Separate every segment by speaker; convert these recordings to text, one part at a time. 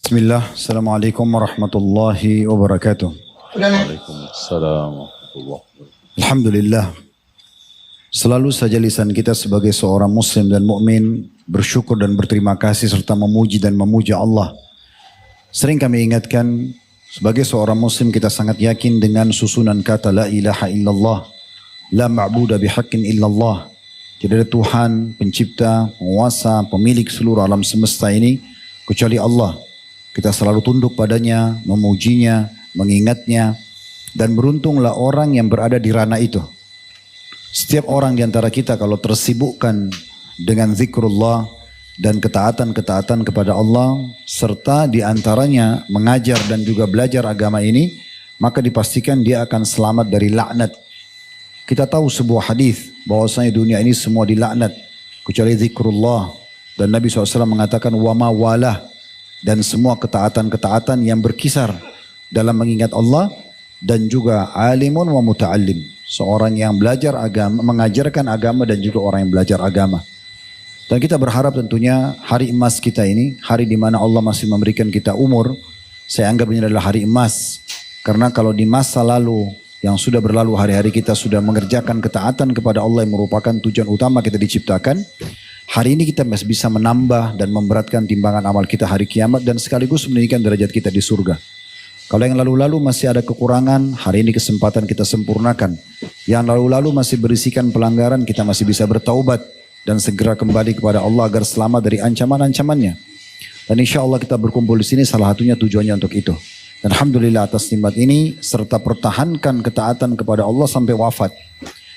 Speaker 1: Bismillah, Assalamualaikum warahmatullahi wabarakatuh.
Speaker 2: Waalaikumsalam warahmatullahi wabarakatuh.
Speaker 1: Alhamdulillah, selalu saja lisan kita sebagai seorang muslim dan mukmin bersyukur dan berterima kasih serta memuji dan memuja Allah. Sering kami ingatkan, sebagai seorang muslim kita sangat yakin dengan susunan kata la ilaha illallah, la ma'buda bihaqqin illallah. Tidak ada Tuhan, pencipta, penguasa, pemilik seluruh alam semesta ini kecuali Allah. Kita selalu tunduk padanya, memujinya, mengingatnya, dan beruntunglah orang yang berada di ranah itu. Setiap orang di antara kita kalau tersibukkan dengan zikrullah dan ketaatan-ketaatan kepada Allah, serta di antaranya mengajar dan juga belajar agama ini, maka dipastikan dia akan selamat dari laknat. Kita tahu sebuah hadis bahwasanya dunia ini semua dilaknat kecuali zikrullah, dan Nabi SAW mengatakan wama walah, dan semua ketaatan-ketaatan yang berkisar dalam mengingat Allah, dan juga alimun wa muta'allim, seorang yang belajar agama, mengajarkan agama, dan juga orang yang belajar agama. Dan kita berharap tentunya hari emas kita ini, hari di mana Allah masih memberikan kita umur, saya anggap ini adalah hari emas. Karena kalau di masa lalu yang sudah berlalu, hari-hari kita sudah mengerjakan ketaatan kepada Allah yang merupakan tujuan utama kita diciptakan, hari ini kita masih bisa menambah dan memberatkan timbangan amal kita hari kiamat, dan sekaligus meninggikan derajat kita di surga. Kalau yang lalu-lalu masih ada kekurangan, hari ini kesempatan kita sempurnakan. Yang lalu-lalu masih berisikan pelanggaran, kita masih bisa bertaubat dan segera kembali kepada Allah agar selamat dari ancaman-ancamannya. Dan insya Allah kita berkumpul di sini salah satunya tujuannya untuk itu. Dan alhamdulillah atas nikmat ini serta pertahankan ketaatan kepada Allah sampai wafat.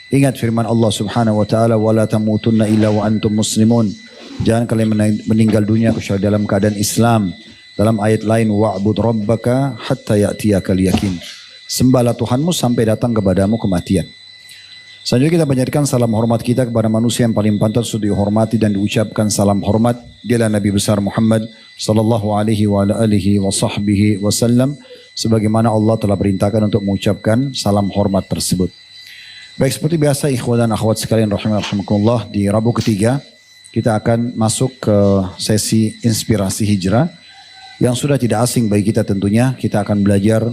Speaker 1: Ingat firman Allah Subhanahu wa taala, wala tamutunna illa wa antum muslimun. Jangan kalian meninggal dunia kecuali dalam keadaan Islam. Dalam ayat lain, wa'bud rabbaka hatta ya'tiyakal yakin. Sembahlah Tuhanmu sampai datang kepadamu kematian. Selanjutnya kita panjatkan salam hormat kita kepada manusia yang paling pantas untuk dihormati dan diucapkan salam hormat. Dialah Nabi besar Muhammad sallallahu alaihi wa alihi wa sahbihi wasallam, sebagaimana Allah telah perintahkan untuk mengucapkan salam hormat tersebut. Baik, seperti biasa ikhwan dan akhwat sekalian rahimakumullah, di Rabu ketiga kita akan masuk ke sesi inspirasi hijrah yang sudah tidak asing bagi kita tentunya. Kita akan belajar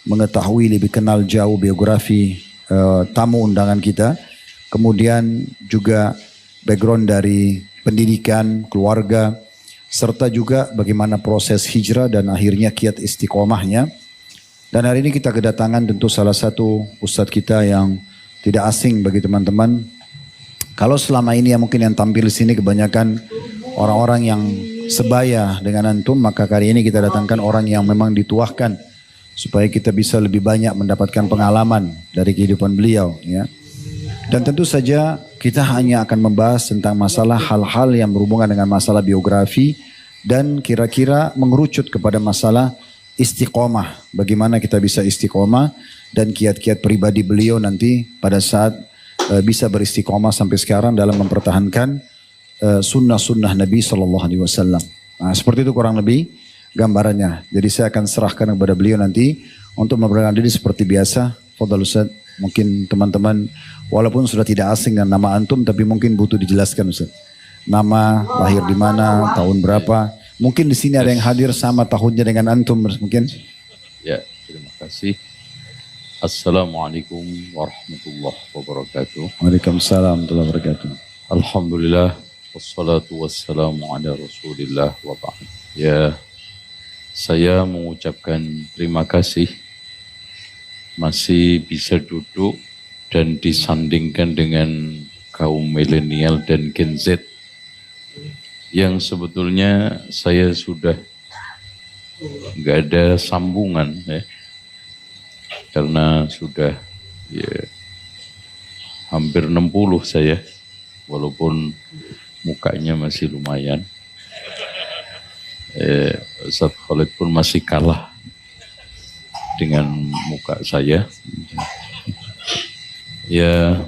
Speaker 1: mengetahui lebih kenal jauh biografi tamu undangan kita, kemudian juga background dari pendidikan, keluarga, serta juga bagaimana proses hijrah dan akhirnya kiat istiqomahnya. Dan hari ini kita kedatangan tentu salah satu ustadz kita yang tidak asing bagi teman-teman. Kalau selama ini yang mungkin yang tampil di sini kebanyakan orang-orang yang sebaya dengan antum, maka kali ini kita datangkan orang yang memang dituahkan supaya kita bisa lebih banyak mendapatkan pengalaman dari kehidupan beliau, ya. Dan tentu saja kita hanya akan membahas tentang masalah hal-hal yang berhubungan dengan masalah biografi dan kira-kira mengerucut kepada masalah istiqomah. Bagaimana kita bisa istiqomah dan kiat-kiat pribadi beliau nanti pada saat bisa beristiqomah sampai sekarang dalam mempertahankan sunnah-sunnah Nabi SAW. Nah, seperti itu kurang lebih gambarannya. Jadi saya akan serahkan kepada beliau nanti untuk memperkenalkan diri seperti biasa. Fadhal Ustaz, mungkin teman-teman walaupun sudah tidak asing dengan nama antum, tapi mungkin butuh dijelaskan Ustaz. Nama, lahir di mana, tahun berapa. Mungkin di sini ada yang hadir sama tahunnya dengan antum mungkin.
Speaker 2: Ya, terima kasih. Assalamualaikum warahmatullahi wabarakatuh.
Speaker 1: Waalaikumsalam warahmatullahi wabarakatuh.
Speaker 2: Alhamdulillah, wassalatu wassalamu ala rasulillah wa ba'd. Ya, saya mengucapkan terima kasih masih bisa duduk dan disandingkan dengan kaum milenial dan Gen Z yang sebetulnya saya sudah nggak ada sambungan, ya, karena sudah ya, hampir 60 saya, walaupun mukanya masih lumayan. Ustaz Khalid pun masih kalah dengan muka saya. Ya,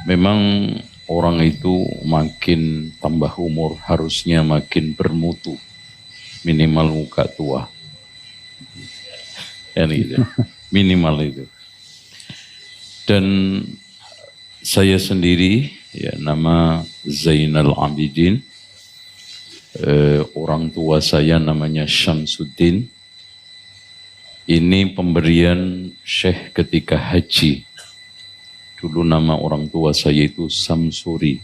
Speaker 2: memang orang itu makin tambah umur harusnya makin bermutu, minimal muka tua. Gitu. Minimal itu. Dan saya sendiri Ya, nama Zainal Abidin. Orang tua saya namanya Syamsuddin. Ini pemberian Syekh ketika haji. Dulu nama orang tua saya itu Samsuri.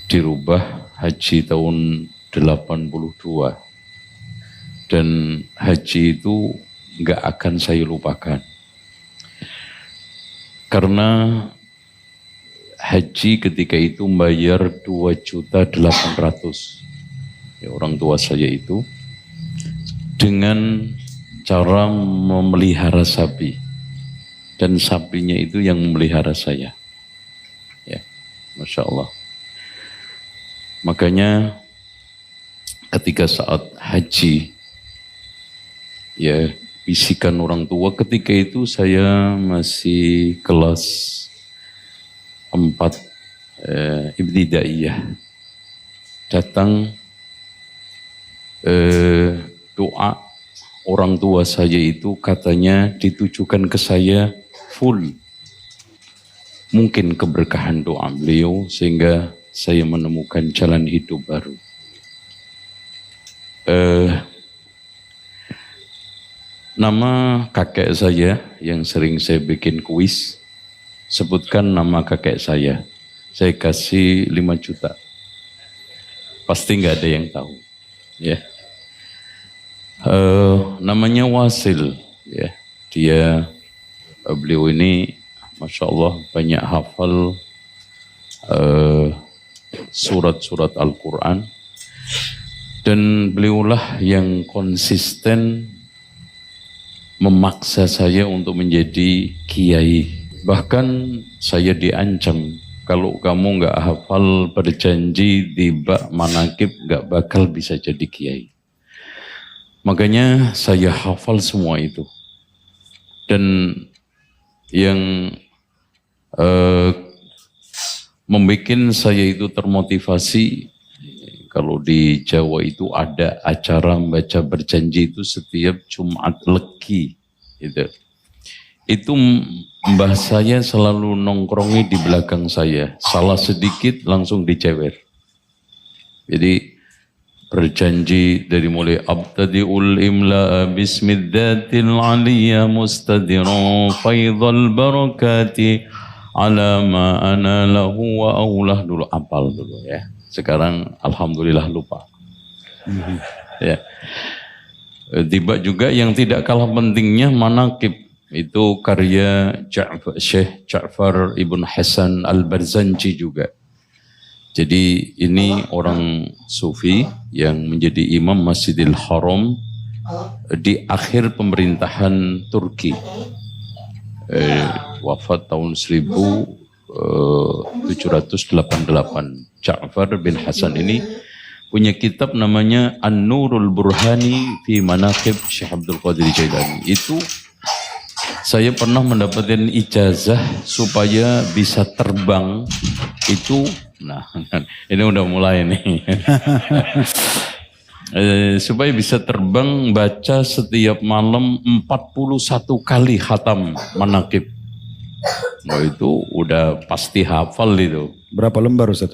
Speaker 2: Dirubah haji tahun 82. Dan haji itu nggak akan saya lupakan. Karena haji ketika itu bayar 2.800.000. Ya, orang tua saya itu dengan cara memelihara sapi. Dan sapinya itu yang memelihara saya. Ya, Masya Allah. Makanya ketika saat haji, ya bisikan orang tua ketika itu saya masih kelas 4 ibtidaiyah. Datang doa orang tua saya itu katanya ditujukan ke saya full. Mungkin keberkahan doa beliau sehingga saya menemukan jalan hidup baru. Nama kakek saya yang sering saya bikin kuis, sebutkan nama kakek saya kasih 5 juta. Pasti nggak ada yang tahu. Ya. Namanya Wasil. Ya. Beliau ini Masya Allah banyak hafal surat-surat Al-Quran. Dan beliaulah yang konsisten memaksa saya untuk menjadi kiai. Bahkan saya diancam, kalau kamu nggak hafal berjanji di bak manakib nggak bakal bisa jadi kiai. Makanya saya hafal semua itu. Dan yang membuat saya itu termotivasi, kalau di Jawa itu ada acara membaca berjanji itu setiap Jumat Legi. Itu mbah saya selalu nongkrongi di belakang saya. Salah sedikit langsung dicewer. Jadi berjanji dari mulai abtadi'ul imla bismiddatil aliyya mustadiru faidhal barakati ala ma ana lahu wa aulah. Dulu apal dulu ya. Sekarang alhamdulillah lupa. Ya. Tiba juga yang tidak kalah pentingnya manaqib. Itu karya Syekh Ja'far Ibn Hasan Al-Barzanji juga. Jadi ini orang sufi yang menjadi imam Masjidil Haram di akhir pemerintahan Turki. Wafat tahun 1788. Ja'far bin Hasan ini punya kitab namanya An-Nurul Burhani fi Manaqib Syekh Abdul Qadir Jailani. Itu saya pernah mendapatkan ijazah supaya bisa terbang itu. Nah, ini udah mulai nih. Supaya bisa terbang baca setiap malam 41 kali khatam manaqib. Oh, itu udah pasti hafal itu.
Speaker 1: Berapa lembar Ustaz?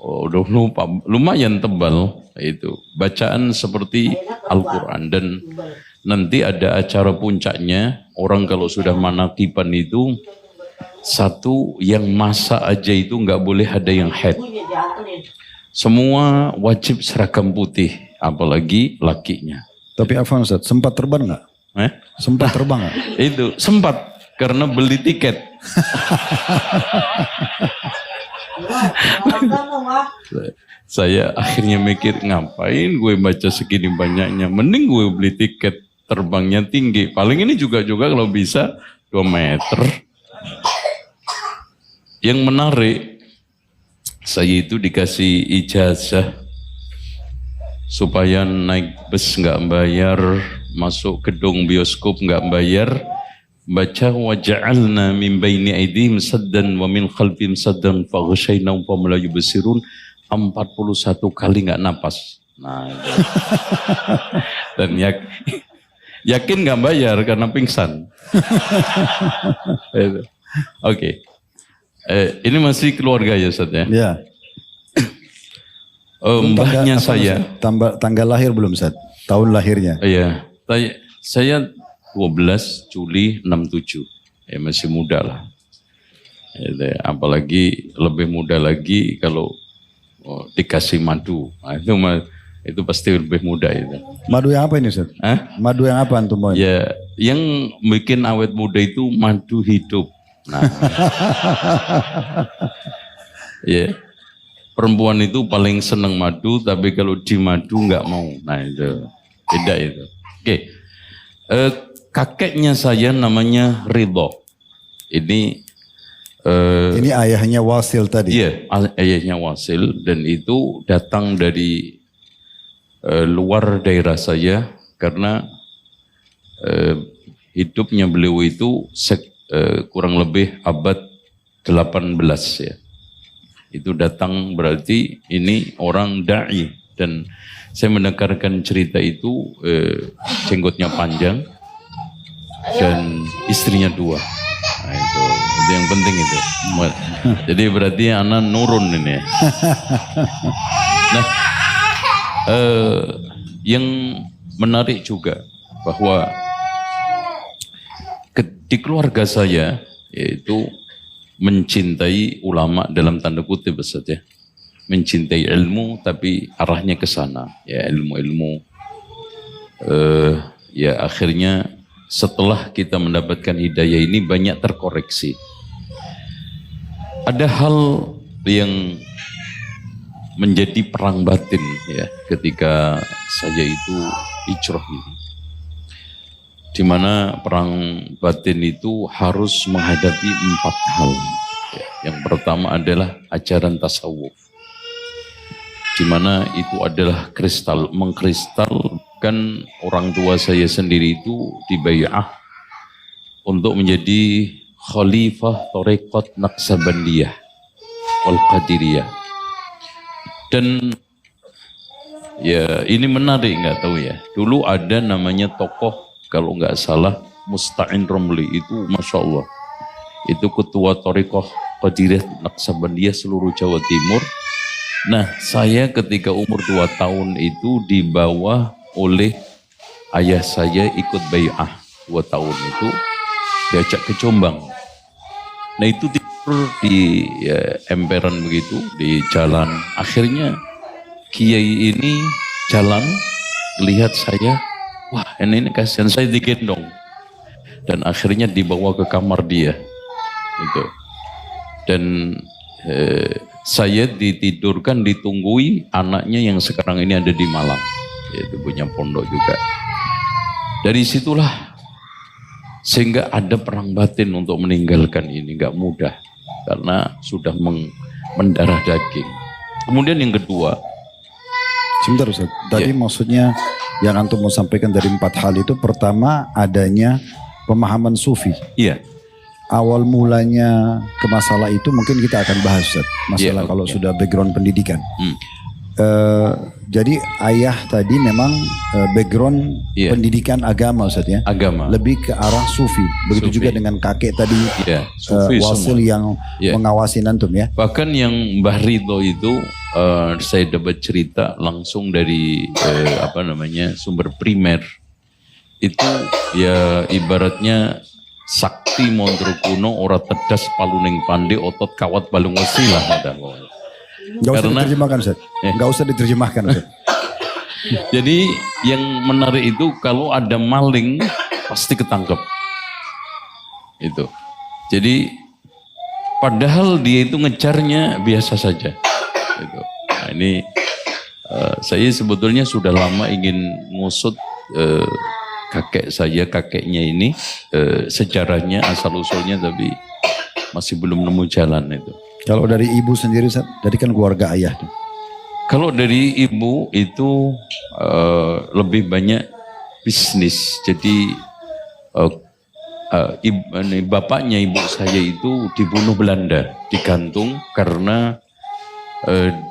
Speaker 2: Oh, udah lupa, lumayan tebal itu. Bacaan seperti Al-Quran. Dan nanti ada acara puncaknya, orang kalau sudah manaqiban itu, satu yang masa aja itu nggak boleh ada yang haid. Semua wajib seragam putih, apalagi lakinya.
Speaker 1: Tapi Afwan Ustaz, sempat terbang nggak? Sempat terbang nggak?
Speaker 2: Itu sempat, karena beli tiket. Saya akhirnya mikir, ngapain gue baca segini banyaknya, mending gue beli tiket terbangnya tinggi. Paling ini juga kalau bisa 2 meter. Yang menarik, saya itu dikasih ijazah supaya naik bus nggak bayar, masuk gedung bioskop nggak bayar, baca waja'alna min baini aydihim saddan wa min khalfihim saddan faghshaynahum fahum la yubsirun 41 kali nggak napas. Nah, dan yakin nggak bayar karena pingsan. Oke. Ini masih keluarga ya Ustaz ya?
Speaker 1: Ya.
Speaker 2: Mbahnya saya.
Speaker 1: Tanggal lahir belum Ustaz? Tahun lahirnya?
Speaker 2: Iya. Saya 12 Juli 67. Ya masih muda lah. Ya, apalagi lebih muda lagi kalau dikasih madu. Nah, itu pasti lebih muda itu.
Speaker 1: Madu yang apa ini Ustaz?
Speaker 2: Hah?
Speaker 1: Madu yang apa antum mau?
Speaker 2: Ya, yang bikin awet muda itu madu hidup. Nah, ya, perempuan itu paling seneng madu, tapi kalau di madu nggak mau. Nah itu beda itu. Oke, kakeknya saya namanya Ridho. Ini
Speaker 1: ayahnya Wasil tadi.
Speaker 2: Iya, ayahnya Wasil dan itu datang dari luar daerah saya karena hidupnya beliau itu kurang lebih abad 18 ya. Itu datang berarti ini orang da'i dan saya mendengarkan cerita itu jenggotnya panjang dan istrinya 2. Nah, itu yang penting itu. Jadi berarti anak nurun ini. Nah, yang menarik juga bahwa di keluarga saya yaitu mencintai ulama dalam tanda kutip saja, mencintai ilmu tapi arahnya ke sana ya ilmu-ilmu. Ya akhirnya setelah kita mendapatkan hidayah ini banyak terkoreksi. Ada hal yang menjadi perang batin ya ketika saya itu hijrah ini. Di mana perang batin itu harus menghadapi 4 hal. Yang pertama adalah ajaran tasawuf. Di mana itu adalah mengkristalkan orang tua saya sendiri itu dibai'ah untuk menjadi khalifah Thariqat Naqsabandiyah wal Qadiriyah. Dan ya ini menarik nggak tahu ya. Dulu ada namanya tokoh kalau nggak salah Musta'in Romli itu Masya Allah. Itu ketua Thariqah Qadiriyah Naqsabandiyah seluruh Jawa Timur. Nah saya ketika umur 2 tahun itu dibawa oleh ayah saya ikut bai'ah 2 tahun itu. Diajak ke Jombang. Nah itu di emperan begitu, di jalan. Akhirnya kiai ini jalan, lihat saya, wah ini kasihan, saya digendong. Dan akhirnya dibawa ke kamar dia. Gitu. Dan saya ditidurkan, ditunggui anaknya yang sekarang ini ada di Malang. Yaitu punya pondok juga. Dari situlah sehingga ada perang batin untuk meninggalkan ini, nggak mudah karena sudah mendarah daging. Kemudian yang kedua,
Speaker 1: sebentar Ustaz, tadi maksudnya yang antum mau sampaikan dari 4 hal itu, pertama adanya pemahaman sufi.
Speaker 2: Iya.
Speaker 1: Awal mulanya ke masalah itu mungkin kita akan bahas Ustaz, masalah kalau sudah background pendidikan. Jadi ayah tadi memang background pendidikan agama Ustaz ya.
Speaker 2: Agama.
Speaker 1: Lebih ke arah sufi. Begitu sufi. Juga dengan kakek tadi Wasil yang mengawasi antum ya.
Speaker 2: Bahkan yang Mbah Ridho itu saya dapat cerita langsung dari sumber primer. Itu ya ibaratnya sakti mondro kuno ora tedas paluning pande otot kawat balung wesi lah ada.
Speaker 1: Gak usah diterjemahkan Ustaz. Gak usah diterjemahkan Ustaz.
Speaker 2: Jadi yang menarik itu kalau ada maling pasti ketangkep. Itu. Jadi padahal dia itu ngejarnya biasa saja. Itu. Nah ini saya sebetulnya sudah lama ingin ngusut kakeknya ini sejarahnya asal usulnya tapi masih belum nemu jalan itu.
Speaker 1: Kalau dari ibu sendiri, dari kan keluarga ayah tuh.
Speaker 2: Kalau dari ibu itu lebih banyak bisnis. Jadi bapaknya ibu saya itu dibunuh Belanda, digantung karena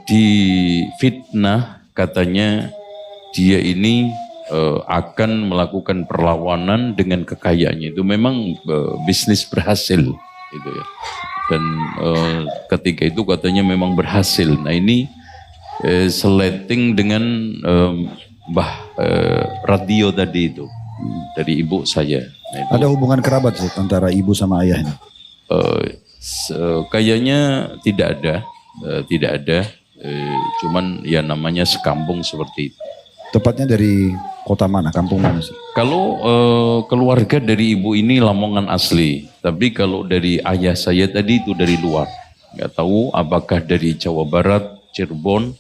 Speaker 2: difitnah katanya dia ini akan melakukan perlawanan dengan kekayaannya. Itu memang bisnis berhasil, itu ya. dan ketika itu katanya memang berhasil. Nah ini seleting dengan Mbah radio tadi itu dari ibu saya. Nah, itu,
Speaker 1: Ada hubungan kerabat Ustaz, antara ibu sama ayah ini?
Speaker 2: kayaknya tidak ada, cuman ya namanya sekampung seperti itu.
Speaker 1: Tepatnya dari kota mana, kampung mana sih?
Speaker 2: Kalau keluarga dari ibu ini Lamongan asli, tapi kalau dari ayah saya tadi itu dari luar. Nggak tahu apakah dari Jawa Barat, Cirebon,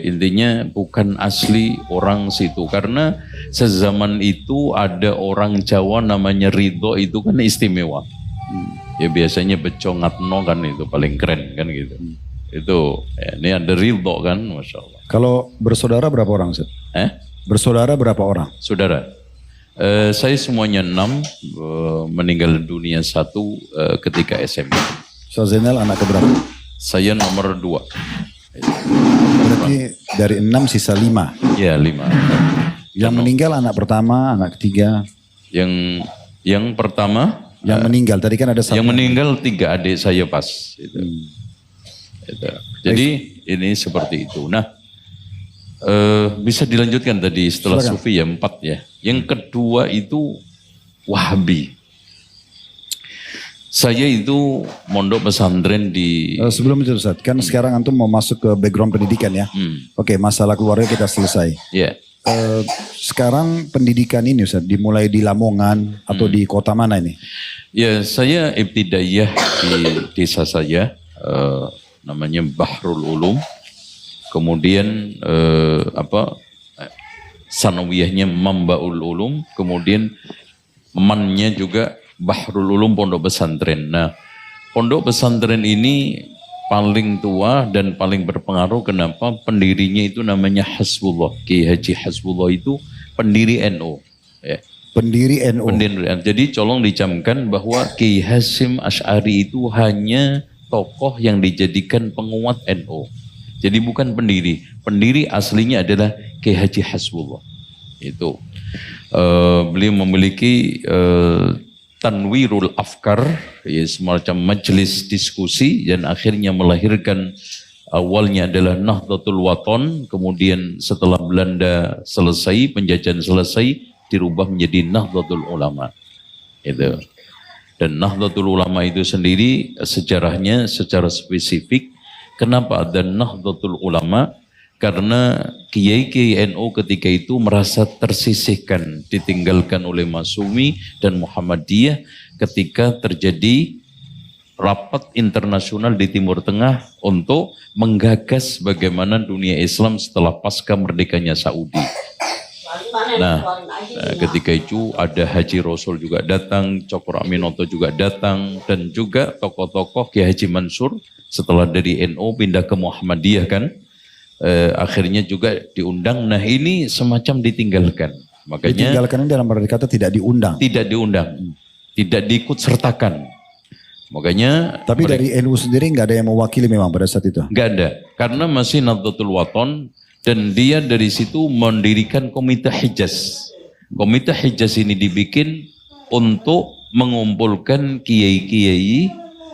Speaker 2: intinya bukan asli orang situ. Karena sezaman itu ada orang Jawa namanya Ridho, itu kan istimewa. Ya biasanya becongatno kan itu paling keren kan gitu. Itu ya, ini ada Ridho kan, Masya Allah.
Speaker 1: Kalau bersaudara berapa orang Ustaz? Bersaudara berapa orang?
Speaker 2: Saudara, saya semuanya 6, meninggal dunia 1 ketika SMP.
Speaker 1: Ustaz Zainal anak keberapa?
Speaker 2: Saya nomor 2.
Speaker 1: Berarti dari 6 sisa 5.
Speaker 2: Ya 5.
Speaker 1: Yang meninggal anak pertama, anak ketiga.
Speaker 2: Yang pertama.
Speaker 1: Yang meninggal tadi kan ada 1.
Speaker 2: Yang meninggal 3 adik saya pas. Itu. Jadi ini seperti itu. Nah, bisa dilanjutkan tadi setelah
Speaker 1: Silakan.
Speaker 2: Sufi ya 4 ya. Yang kedua itu Wahabi. Saya itu mondok pesantren di...
Speaker 1: Sebelum itu Ustaz, kan sekarang antum mau masuk ke background pendidikan ya. Oke, masalah keluarga kita selesai.
Speaker 2: Ya.
Speaker 1: Sekarang pendidikan ini Ustaz dimulai di Lamongan atau di kota mana ini?
Speaker 2: Ya, saya ibtidaiyah di desa saya, namanya Bahrul Ulum. Kemudian sanawiyahnya Mambaul Ulum, kemudian mannya juga Bahrul Ulum Pondok Pesantren. Nah, pondok pesantren ini paling tua dan paling berpengaruh. Kenapa? Pendirinya itu namanya Hasbullah. Kiai Haji Hasbullah itu pendiri NU. Ya.
Speaker 1: Pendiri NU.
Speaker 2: Jadi tolong dicamkan bahwa Kiai Hasyim Asy'ari itu hanya tokoh yang dijadikan penguat NU. Jadi bukan pendiri. Pendiri aslinya adalah Kiai Haji Hasbullah. Itu beliau memiliki Tanwirul Afkar, ya, semacam majelis diskusi dan akhirnya melahirkan, awalnya adalah Nahdlatul Wathon, kemudian setelah Belanda selesai, penjajahan selesai, dirubah menjadi Nahdlatul Ulama. Itu. Dan Nahdlatul Ulama itu sendiri sejarahnya secara spesifik, kenapa ada Nahdlatul Ulama? Karena kiai-kiai NU ketika itu merasa tersisihkan, ditinggalkan oleh Masyumi dan Muhammadiyah ketika terjadi rapat internasional di Timur Tengah untuk menggagas bagaimana dunia Islam setelah pasca merdekanya Saudi. Nah, ketika itu ada Haji Rasul juga datang, Cokro Aminoto juga datang, dan juga tokoh-tokoh Kiai Haji Mansur setelah dari NU pindah ke Muhammadiyah kan. Akhirnya juga diundang. Nah ini semacam ditinggalkan. Makanya
Speaker 1: ditinggalkan ini dalam arti kata tidak diundang.
Speaker 2: Tidak diundang, tidak diikut sertakan. Makanya.
Speaker 1: Tapi dari NU sendiri nggak ada yang mewakili memang pada saat itu.
Speaker 2: Nggak ada, karena masih Nahdlatul Wathon dan dia dari situ mendirikan Komite Hijaz. Komite Hijaz ini dibikin untuk mengumpulkan kiai-kiai,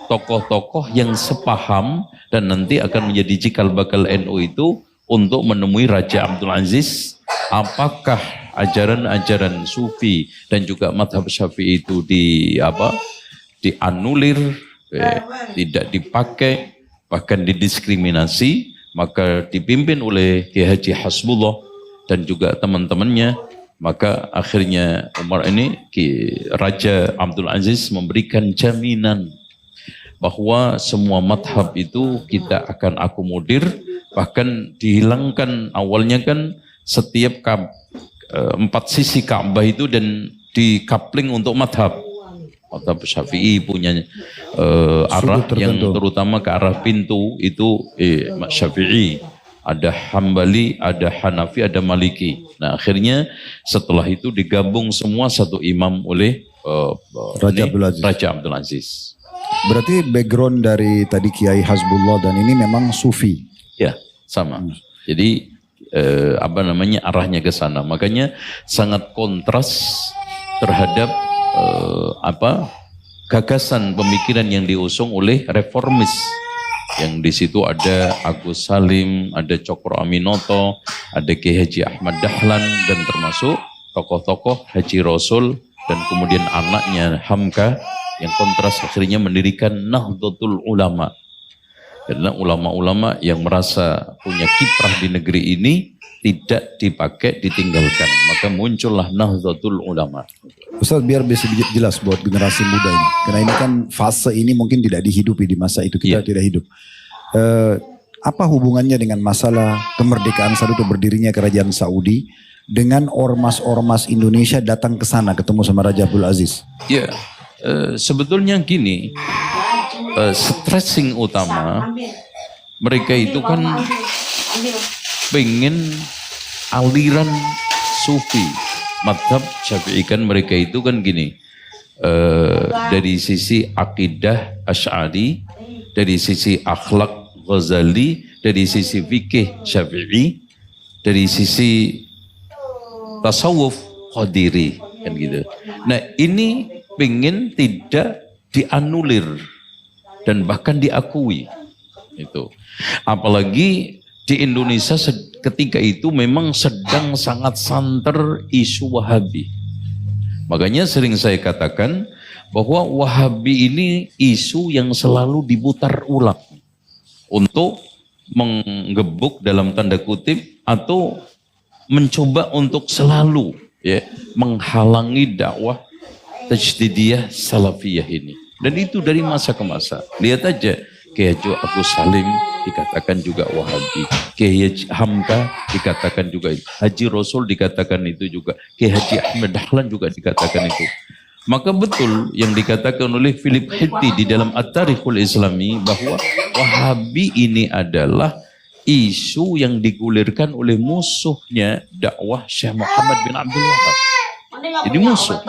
Speaker 2: tokoh-tokoh yang sepaham dan nanti akan menjadi cikal bakal NU itu untuk menemui Raja Abdul Aziz, apakah ajaran-ajaran Sufi dan juga madhab Syafi'i itu dianulir, tidak dipakai, bahkan didiskriminasi. Maka dipimpin oleh Kiai Haji Hasbullah dan juga teman-temannya. Maka akhirnya Raja Abdul Aziz memberikan jaminan bahwa semua madhab itu kita akan akomodir, bahkan dihilangkan awalnya kan setiap 4 sisi Ka'bah itu dan dikapling untuk madhab. Madhab Syafi'i punya arah yang terutama ke arah pintu itu Syafi'i, ada Hambali, ada Hanafi, ada Maliki. Nah akhirnya setelah itu digabung semua satu imam oleh Raja Abdul Aziz.
Speaker 1: Berarti background dari tadi Kiai Hasbullah dan ini memang Sufi.
Speaker 2: Ya, sama. Jadi arahnya ke sana. Makanya sangat kontras terhadap gagasan pemikiran yang diusung oleh reformis. Yang di situ ada Agus Salim, ada Cokro Aminoto, ada Kiai Haji Ahmad Dahlan, dan termasuk tokoh-tokoh Haji Rasul, dan kemudian anaknya Hamka yang kontras akhirnya mendirikan Nahdlatul Ulama. Karena ulama-ulama yang merasa punya kiprah di negeri ini tidak dipakai, ditinggalkan. Maka muncullah Nahdlatul Ulama.
Speaker 1: Ustaz, biar bisa jelas buat generasi muda ini. Karena ini kan fase ini mungkin tidak dihidupi di masa itu, kita tidak hidup. Apa hubungannya dengan masalah kemerdekaan saat itu berdirinya kerajaan Saudi dengan ormas-ormas Indonesia datang ke sana ketemu sama Raja Abdul Aziz?
Speaker 2: Ya, sebetulnya gini, stressing utama mereka itu kan pengen aliran sufi. Madhab Syafi'i kan mereka itu kan gini, dari sisi akidah Asy'ari, dari sisi akhlak Ghazali, dari sisi fikih Syafi'i, dari sisi tasawuf Qadiri, kan gitu. Nah ini pengen tidak dianulir dan bahkan diakui itu. Apalagi di Indonesia ketika itu memang sedang sangat santer isu Wahabi. Makanya sering saya katakan bahwa Wahabi ini isu yang selalu diputar ulang untuk menggebuk dalam tanda kutip atau mencoba untuk selalu menghalangi dakwah tajdidiyah salafiyah ini. Dan itu dari masa ke masa. Lihat aja Kiai Haji Agus Salim dikatakan juga Wahabi, Kiai Haji Hamka dikatakan juga, Haji Rasul dikatakan itu juga, Kiai Haji Ahmad Dahlan juga dikatakan itu. Maka betul yang dikatakan oleh Philip Hitti di dalam At-Tarikhul Islami bahwa Wahabi ini adalah isu yang digulirkan oleh musuhnya dakwah Syekh Muhammad bin Abdul Wahab. Jadi musuh.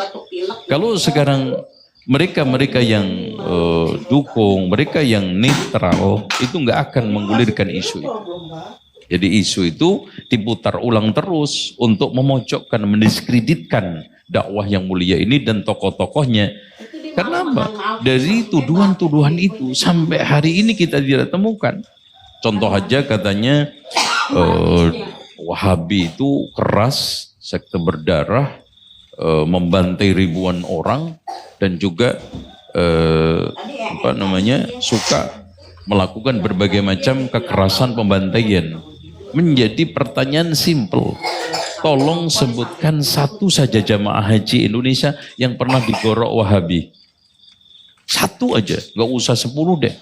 Speaker 2: Kalau sekarang mereka yang dukung, mereka yang netral itu nggak akan menggulirkan isu itu. Jadi isu itu diputar ulang terus untuk memojokkan, mendiskreditkan dakwah yang mulia ini dan tokoh-tokohnya. Karena apa? Dari tuduhan-tuduhan itu sampai hari ini kita tidak temukan. Contoh aja katanya Wahabi itu keras, sekte berdarah, membantai ribuan orang, dan juga suka melakukan berbagai macam kekerasan pembantaian. Menjadi pertanyaan simpel, tolong sebutkan satu saja jamaah haji Indonesia yang pernah digorok Wahabi. Satu aja, nggak usah 10 deh.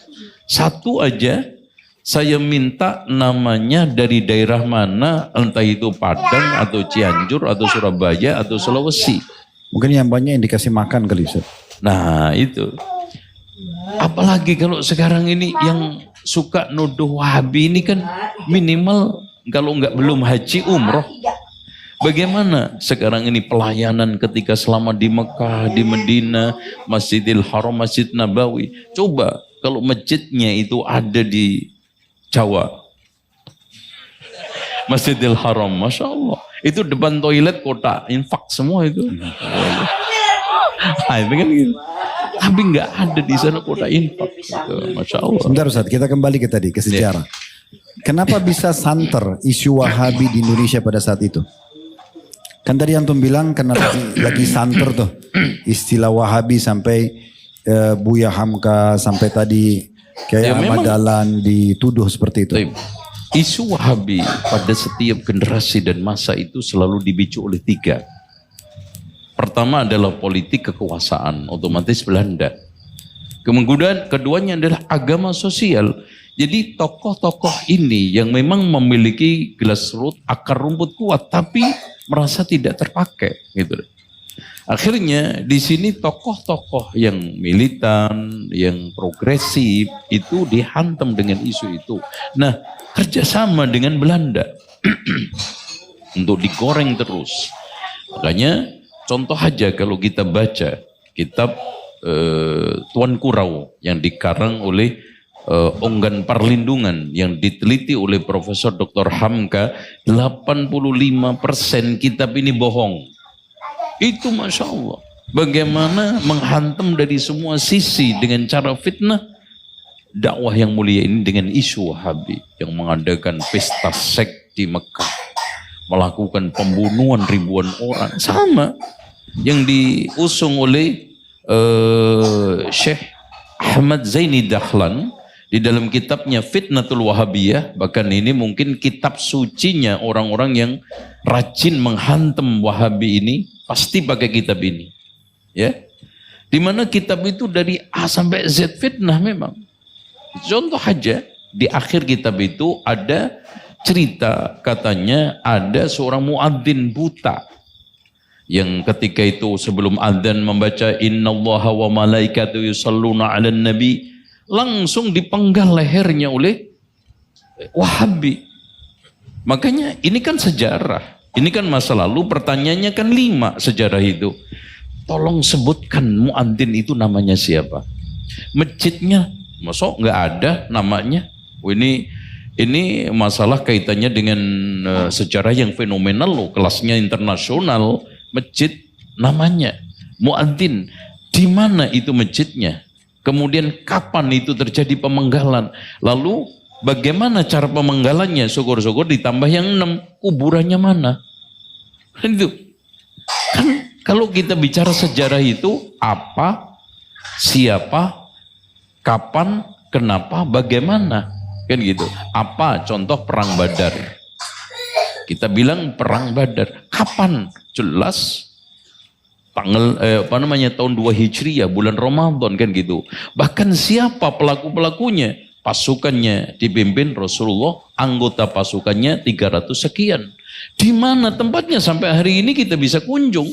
Speaker 2: Satu aja, saya minta namanya dari daerah mana, entah itu Padang atau Cianjur atau Surabaya atau Sulawesi.
Speaker 1: Mungkin yang banyak yang dikasih makan kali Ustaz.
Speaker 2: Nah itu. Apalagi kalau sekarang ini yang suka nuduh Wahabi ini kan minimal kalau belum haji umroh. Bagaimana sekarang ini pelayanan ketika selama di Mekah, di Medina, Masjidil Haram, Masjid Nabawi. Coba kalau masjidnya itu ada di Jawa, Masjidil Haram, Masya Allah. Itu depan toilet kota infak semua itu. Nah, itu kan gitu. Tapi nggak ada di sana kota infak. Gitu. Masya Allah.
Speaker 1: Sebentar Ustaz, kita kembali ke sejarah. Kenapa bisa santer isu Wahabi di Indonesia pada saat itu? Kan tadi antum bilang karena lagi santer tuh istilah Wahabi sampai Buya Hamka, sampai tadi kayak Ahmad Dahlan dituduh seperti itu.
Speaker 2: Isu Wahabi pada setiap generasi dan masa itu selalu dipicu oleh 3. Pertama adalah politik kekuasaan, otomatis Belanda. Kemudian keduanya adalah agama sosial. Jadi tokoh-tokoh ini yang memang memiliki grassroots, akar rumput kuat, tapi merasa tidak terpakai, gitu. Akhirnya di sini tokoh-tokoh yang militan, yang progresif itu dihantam dengan isu itu. Nah, kerjasama dengan Belanda untuk digoreng terus. Makanya contoh aja kalau kita baca kitab Tuan Kurau yang dikarang oleh Onggan Parlindungan yang diteliti oleh Profesor Dr. Hamka, 85% kitab ini bohong. Itu Masya Allah. Bagaimana menghantam dari semua sisi dengan cara fitnah dakwah yang mulia ini dengan isu Wahabi yang mengadakan pesta seks di Mekah, melakukan pembunuhan ribuan orang, sama yang diusung oleh Syekh Ahmad Zaini Dahlan di dalam kitabnya Fitnatul Wahabiyah. Bahkan ini mungkin kitab sucinya orang-orang yang rajin menghantam Wahabi ini pasti pakai kitab ini. Ya, di mana kitab itu dari A sampai Z fitnah memang. Contoh aja di akhir kitab itu ada cerita, katanya ada seorang muadzin buta yang ketika itu sebelum adzan membaca innallaha wa malaikatahu yusholluna 'alan nabi, langsung dipenggal lehernya oleh Wahabi. Makanya ini kan sejarah, ini kan masa lalu, pertanyaannya kan 5 sejarah itu. Tolong sebutkan muadzin itu namanya siapa? Masjidnya, masuk nggak ada namanya? Oh, ini masalah kaitannya dengan sejarah yang fenomenal loh, kelasnya internasional. Masjid namanya muadzin, di mana itu masjidnya? Kemudian kapan itu terjadi pemenggalan? Lalu bagaimana cara pemenggalannya? Syukur-syukur ditambah yang 6, kuburannya mana? Itu kan. Kalau kita bicara sejarah itu apa, siapa, kapan, kenapa, bagaimana, kan gitu. Apa contoh perang Badar? Kita bilang perang Badar. Kapan? Jelas tanggal tahun 2 Hijriah, bulan Ramadan, kan gitu. Bahkan siapa pelaku-pelakunya? Pasukannya dipimpin Rasulullah, anggota pasukannya 300 sekian. Di mana tempatnya sampai hari ini kita bisa kunjung?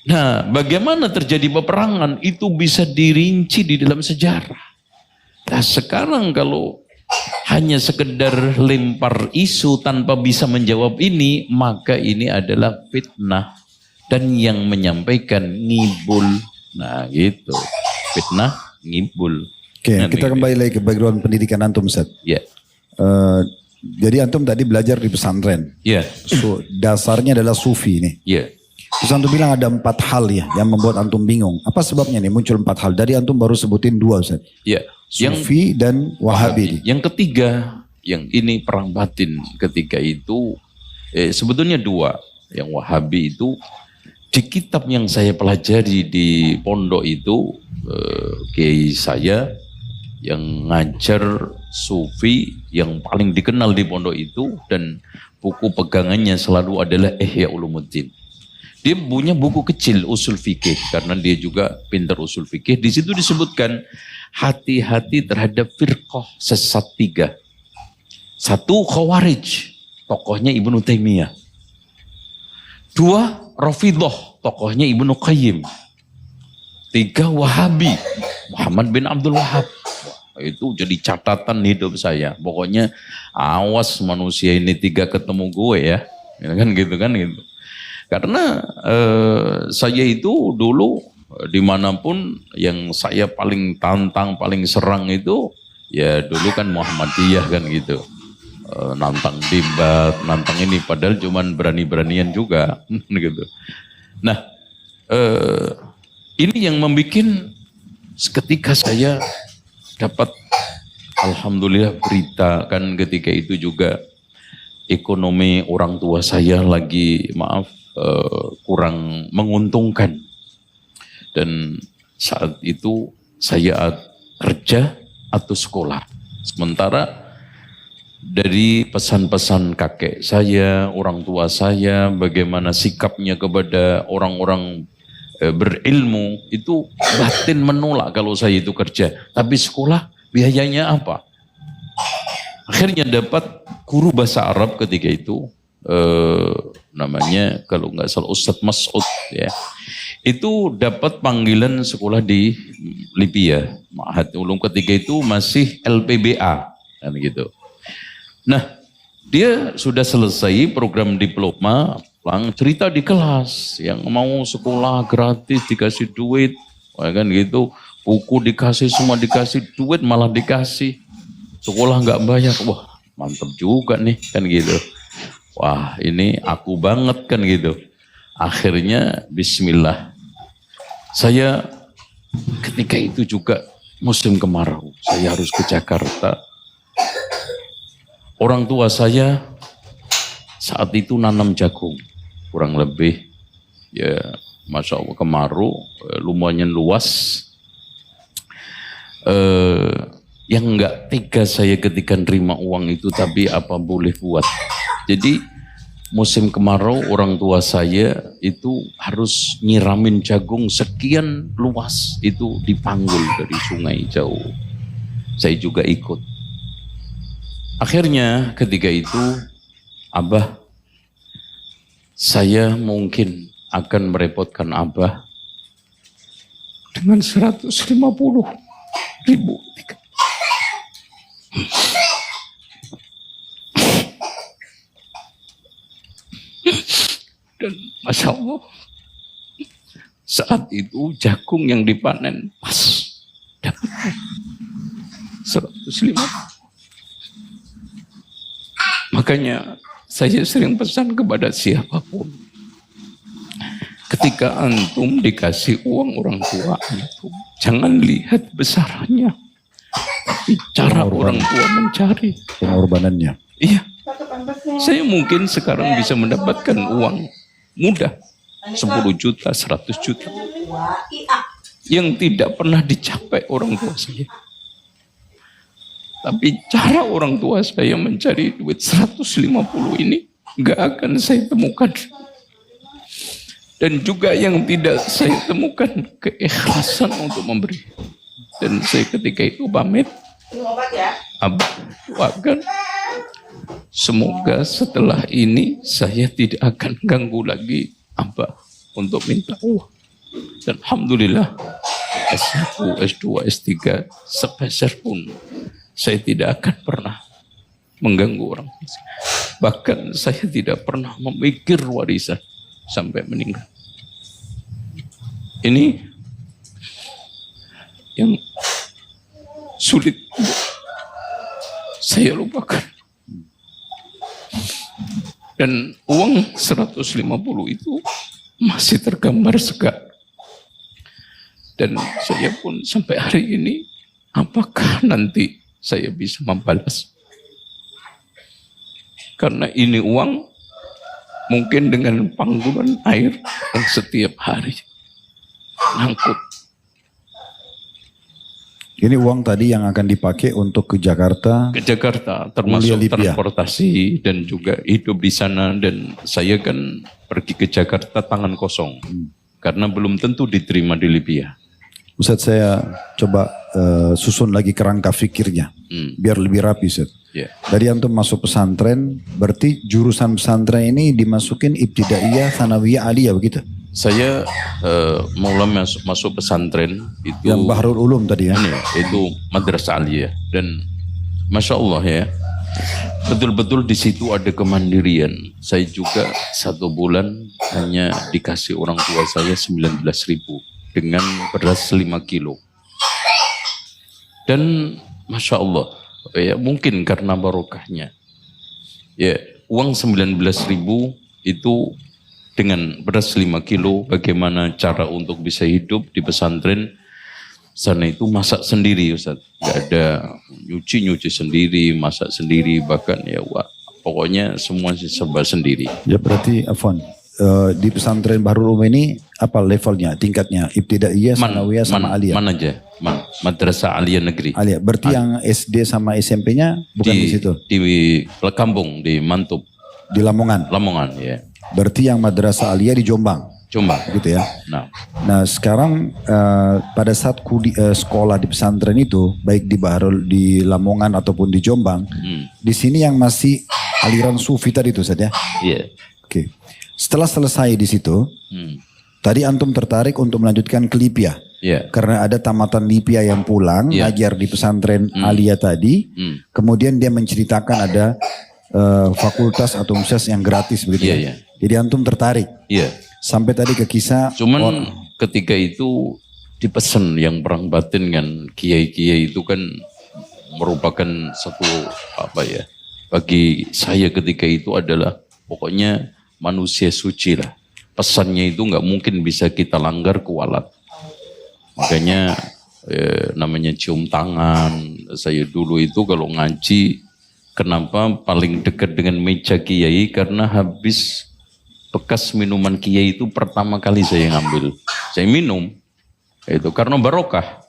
Speaker 2: Nah, bagaimana terjadi peperangan itu bisa dirinci di dalam sejarah. Nah, sekarang kalau hanya sekedar lempar isu tanpa bisa menjawab ini, maka ini adalah fitnah dan yang menyampaikan ngibul. Nah, gitu. Fitnah ngibul.
Speaker 1: Oke, kita kembali lagi ke background pendidikan antum, Ustaz.
Speaker 2: Ya.
Speaker 1: Jadi antum tadi belajar di pesantren.
Speaker 2: Ya.
Speaker 1: So, dasarnya adalah sufi nih.
Speaker 2: Ya.
Speaker 1: Terus antum bilang ada 4 hal ya yang membuat antum bingung. Apa sebabnya nih muncul 4 hal? Dari antum baru sebutin 2, Ustaz.
Speaker 2: Ya.
Speaker 1: Sufi dan Wahabi.
Speaker 2: Yang ketiga, yang ini perang batin ketika itu sebetulnya 2. Yang Wahabi itu di kitab yang saya pelajari di pondok itu, kiai saya yang ngajar sufi yang paling dikenal di pondok itu dan buku pegangannya selalu adalah Ihya Ulumuddin. Dia punya buku kecil usul fikih karena dia juga pintar usul fikih. Di situ disebutkan hati-hati terhadap firqah sesat 3. 1 Khawarij, tokohnya Ibnu Taimiyah. 2 Rafidhah, tokohnya Ibnu Qayyim. 3 Wahabi, Muhammad bin Abdul Wahab. Itu jadi catatan hidup saya. Pokoknya awas manusia ini 3 ketemu gue ya. Kan gitu kan gitu. Karena saya itu dulu dimanapun yang saya paling tantang, paling serang itu ya dulu kan Muhammadiyah kan gitu. Nantang debat, nantang ini padahal cuman berani-beranian juga gitu. Nah, ini yang membuat ketika saya dapat alhamdulillah berita kan ketika itu juga ekonomi orang tua saya lagi kurang menguntungkan dan saat itu saya kerja atau sekolah. Sementara dari pesan-pesan kakek saya, orang tua saya, bagaimana sikapnya kepada orang-orang berilmu itu batin menolak kalau saya itu kerja. Tapi sekolah biayanya apa? Akhirnya dapat guru bahasa Arab ketika itu. Namanya kalau nggak salah Ustadz Mas'ud ya, itu dapat panggilan sekolah di Libya, Ma'had Ulum ketika itu masih LPBA kan gitu. Nah dia sudah selesai program diploma, pulang cerita di kelas yang mau sekolah gratis dikasih duit, kan gitu, buku dikasih semua dikasih, duit malah dikasih, sekolah nggak bayar, wah mantep juga nih kan gitu. Wah ini aku banget kan gitu. Akhirnya bismillah Saya ketika itu juga musim kemarau. Saya harus ke Jakarta. Orang tua saya saat itu nanam jagung. Kurang lebih ya Masya Allah kemarau lumayan luas. Yang enggak tega saya ketika nerima uang itu, tapi apa boleh buat. Jadi musim kemarau orang tua saya itu harus nyiramin jagung sekian luas, itu dipanggul dari sungai jauh. Saya juga ikut. Akhirnya ketika itu, Abah, saya mungkin akan merepotkan Abah dengan 150.000. Dan Masya Allah, saat itu jagung yang dipanen pas dapat 150. Makanya saya sering pesan kepada siapapun, ketika antum dikasih uang orang tua antum, jangan lihat besarannya, tapi cara orang tua mencari
Speaker 1: pengorbanannya.
Speaker 2: Iya, saya mungkin sekarang bisa mendapatkan uang mudah 10 juta, 100 juta yang tidak pernah dicapai orang tua saya. Tapi cara orang tua saya mencari duit 150 ini nggak akan saya temukan. Dan juga yang tidak saya temukan keikhlasan untuk memberi. Dan saya ketika itu pamit, Abah doakan semoga setelah ini saya tidak akan ganggu lagi Abah untuk minta uang. Dan Alhamdulillah S1, S2, S3 sepeser pun saya tidak akan pernah mengganggu orang. Bahkan saya tidak pernah memikir warisan sampai meninggal. Ini yang sulit saya lupakan. Dan uang 150 itu masih tergambar segar. Dan saya pun sampai hari ini, apakah nanti saya bisa membalas? Karena ini uang mungkin dengan panggulan air yang setiap hari ngangkut.
Speaker 1: Ini uang tadi yang akan dipakai untuk ke Jakarta.
Speaker 2: Ke Jakarta, termasuk transportasi dan juga hidup di sana. Dan saya kan pergi ke Jakarta tangan kosong. Karena belum tentu diterima di Libya.
Speaker 1: Ustaz, saya coba susun lagi kerangka fikirnya. Biar lebih rapi, Ustaz.
Speaker 2: Yeah.
Speaker 1: Dari antum masuk pesantren, berarti jurusan pesantren ini dimasukin ibtidaiyah, sanawiyah, aliyah, begitu?
Speaker 2: Saya mulai masuk pesantren itu.
Speaker 1: Yang Bahrul Ulum tadi ya?
Speaker 2: Itu madrasah aliyah. Dan Masya Allah ya, betul-betul di situ ada kemandirian. Saya juga 1 bulan hanya dikasih orang tua saya 19.000 dengan beras 5 kilo. Dan Masya Allah, ya mungkin karena barokahnya. Ya, uang 19.000 itu dengan beras 5 kilo, bagaimana cara untuk bisa hidup di pesantren. Sana itu masak sendiri Ustaz. Gak ada nyuci sendiri, masak sendiri, bahkan ya wah, pokoknya semua serba sendiri.
Speaker 1: Ya berarti Afwan, di pesantren Bahrul Ulum ini apa levelnya, tingkatnya? Ibtidaiyah, sanawiyah sama aliyah?
Speaker 2: Man aja, madrasah aliyah negeri.
Speaker 1: Aliyah, berarti yang SD sama SMP-nya bukan di situ? Di
Speaker 2: kampung, di Mantub.
Speaker 1: Di Lamongan?
Speaker 2: Lamongan, ya.
Speaker 1: Berarti yang madrasah aliyah di Jombang? Jombang. Gitu ya? Nah sekarang pada saat sekolah di pesantren itu, baik di Lamongan ataupun di Jombang, di sini yang masih aliran sufi tadi itu Ustaz ya?
Speaker 2: Iya.
Speaker 1: Oke. Setelah selesai di situ, tadi antum tertarik untuk melanjutkan ke Libya.
Speaker 2: Yeah.
Speaker 1: Karena ada tamatan Libya yang pulang, ngajar di pesantren aliyah tadi, kemudian dia menceritakan ada fakultas atau universitas yang gratis begitu ya.
Speaker 2: Yeah.
Speaker 1: Jadi antum tertarik.
Speaker 2: Iya.
Speaker 1: Sampai tadi ke kisah.
Speaker 2: Cuman ketika itu dipesan yang perang batin kan, kiai-kiai itu kan merupakan satu bagi saya ketika itu adalah pokoknya manusia suci lah. Pesannya itu nggak mungkin bisa kita langgar kualat. Makanya namanya cium tangan. Saya dulu itu kalau ngaji, kenapa paling dekat dengan meja kiai? Karena habis bekas minuman kiai itu pertama kali saya ngambil. Saya minum. Itu karena barokah.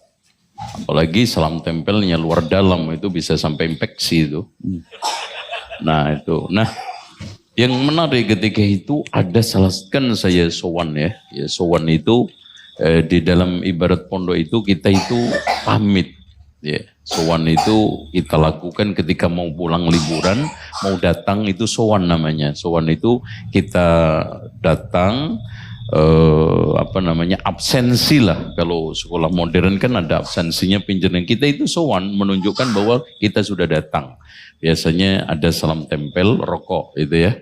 Speaker 2: Apalagi salam tempelnya luar dalam itu bisa sampai infeksi itu. Nah itu. Nah yang menarik ketika itu ada salah, kan saya sowan ya. Sowan itu di dalam ibarat pondok itu kita itu pamit. Ya, sowan itu kita lakukan ketika mau pulang liburan, mau datang itu sowan namanya. Sowan itu kita datang absensi lah. Kalau sekolah modern kan ada absensinya pinjaman. Kita itu sowan menunjukkan bahwa kita sudah datang. Biasanya ada salam tempel, rokok itu ya.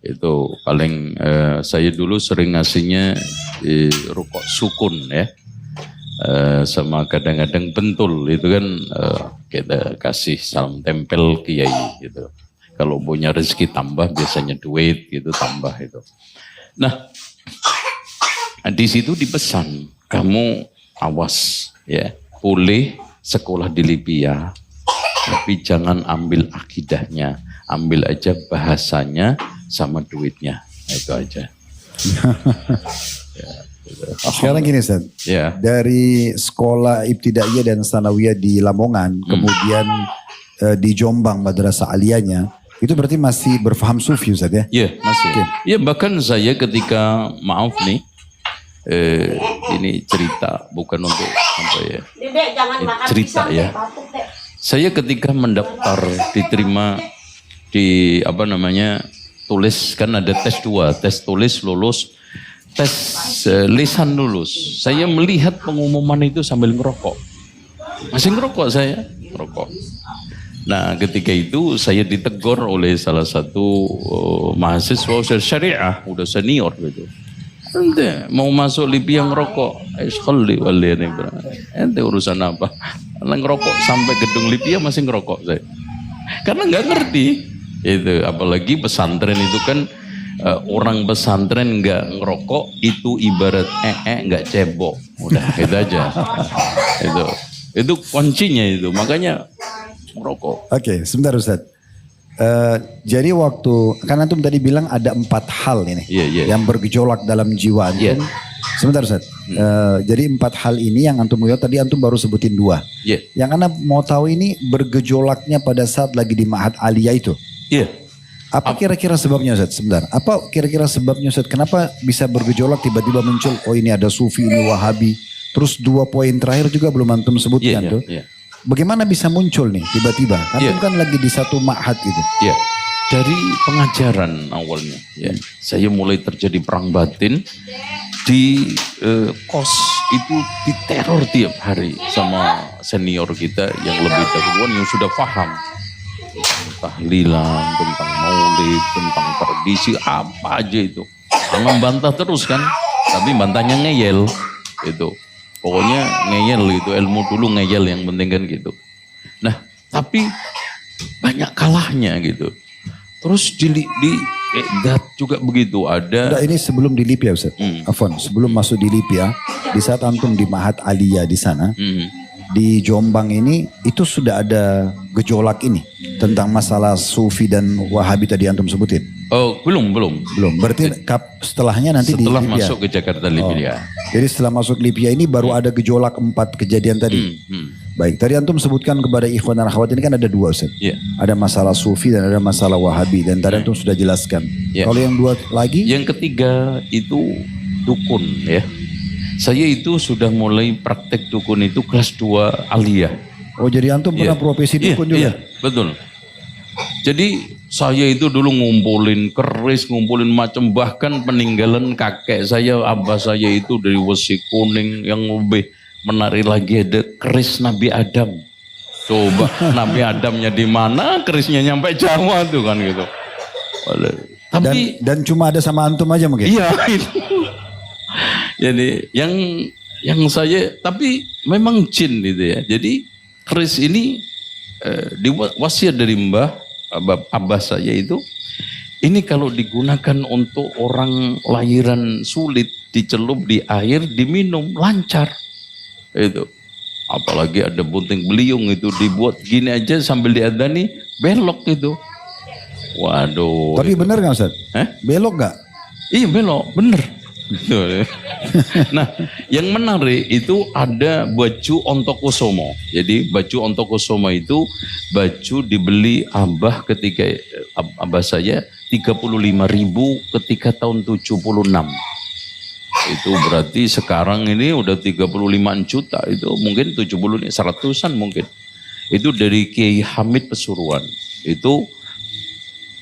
Speaker 2: Itu paling saya dulu sering ngasihnya rokok sukun ya. Sama kadang-kadang bentul itu kan kita kasih salam tempel kiai gitu. Kalau punya rezeki tambah biasanya duit gitu tambah itu. Nah, di situ dipesan kamu awas ya, boleh sekolah di Libya tapi jangan ambil akidahnya, ambil aja bahasanya sama duitnya. Nah, itu aja. Ya.
Speaker 1: Sekarang gini Ustaz,
Speaker 2: Ya.
Speaker 1: dari sekolah ibtidaiyah dan sanawiyah di Lamongan, kemudian di Jombang madrasah aliyahnya, itu berarti masih berfaham sufi Ustaz ya?
Speaker 2: Iya masih. Iya bahkan saya ketika maaf nih, ini cerita bukan untuk apa ya, cerita ya. Saya ketika mendaftar diterima di tulis kan ada tes 2, tes tulis lulus, tes lisan lulus. Saya melihat pengumuman itu sambil ngerokok. Masih ngerokok saya, ngerokok. Nah ketika itu saya ditegur oleh salah satu mahasiswa syariah, udah senior gitu. Ente mau masuk Libya ngerokok, sekali wali ini ente urusan apa? Ngerokok sampai gedung Libya masih ngerokok saya. Karena nggak ngerti itu, apalagi pesantren itu kan orang pesantren nggak ngerokok itu ibarat nggak cebok, udah itu aja. itu kuncinya itu, makanya ngerokok.
Speaker 1: Oke, sebentar Ustaz. Jadi waktu, kan antum tadi bilang ada 4 hal ini yang bergejolak dalam jiwa antum. Sebentar Ustaz. Jadi 4 hal ini yang antum lihat tadi antum baru sebutin 2. Yang anda mau tahu ini bergejolaknya pada saat lagi di Ma'had Aliyah itu. Apa kira-kira sebabnya Ustaz? Sebentar. Apa kira-kira sebabnya Ustaz? Kenapa bisa bergejolak tiba-tiba muncul? Oh ini ada Sufi, ini Wahabi. Terus 2 poin terakhir juga belum antum sebutkan tuh. Bagaimana bisa muncul nih tiba-tiba? Antum kan lagi di satu ma'had gitu.
Speaker 2: Dari pengajaran awalnya. Saya mulai terjadi perang batin di kos itu, diteror tiap hari sama senior kita yang lebih dahuluan yang sudah paham tahlilan, tentang maulid, tentang tradisi apa aja itu. Jangan bantah terus kan, tapi bantahnya ngeyel itu. Pokoknya ngeyel itu, ilmu dulu ngeyel yang penting kan gitu. Nah, tapi banyak kalahnya gitu. Terus di juga begitu ada.
Speaker 1: Udah, ini sebelum di Libya Ustaz. Afwan, sebelum masuk di Libya, di saat antum di Ma'had Aliyah di sana, di Jombang ini itu sudah ada gejolak ini tentang masalah Sufi dan Wahabi tadi antum sebutin.
Speaker 2: Oh, belum.
Speaker 1: Berarti setelahnya nanti
Speaker 2: setelah
Speaker 1: di Libya.
Speaker 2: Masuk ke Jakarta Libya.
Speaker 1: Jadi setelah masuk Libya ini baru ada gejolak 4 kejadian tadi. Baik, tadi antum sebutkan kepada ikhwan dan akhwat ini kan ada 2 Ustaz. Ada masalah Sufi dan ada masalah Wahabi, dan tadi antum sudah jelaskan. Kalau yang 2 lagi?
Speaker 2: Yang ketiga itu dukun ya. Saya itu sudah mulai praktek dukun itu kelas 2 aliyah.
Speaker 1: Oh jadi antum pernah profesi dukun juga?
Speaker 2: Iya, betul. Jadi saya itu dulu ngumpulin keris, ngumpulin macam, bahkan peninggalan kakek saya, abah saya itu dari Wesi Kuning. Yang lebih menarik lagi ada keris Nabi Adam. Coba Nabi Adamnya di mana, kerisnya nyampe Jawa tuh kan gitu. Tapi
Speaker 1: dan cuma ada sama antum aja mungkin?
Speaker 2: Iya itu. Jadi yang saya, tapi memang jin gitu ya. Jadi keris ini diwasiat dari abah saya itu, ini kalau digunakan untuk orang lahiran sulit, dicelup di air, diminum lancar. Itu. Apalagi ada bunting beliung itu dibuat gini aja sambil diadani belok itu. Waduh.
Speaker 1: Tapi
Speaker 2: itu.
Speaker 1: benar nggak Ustaz? Belok nggak?
Speaker 2: Iya belok, bener. Nah, yang menarik itu ada baju Ontokusomo. Jadi baju Ontokusomo itu baju dibeli abah ketika abah saya 35.000 ketika tahun 76. Itu berarti sekarang ini udah 35 juta, itu mungkin 70 100-an mungkin. Itu dari Kiai Hamid Pesuruan. Itu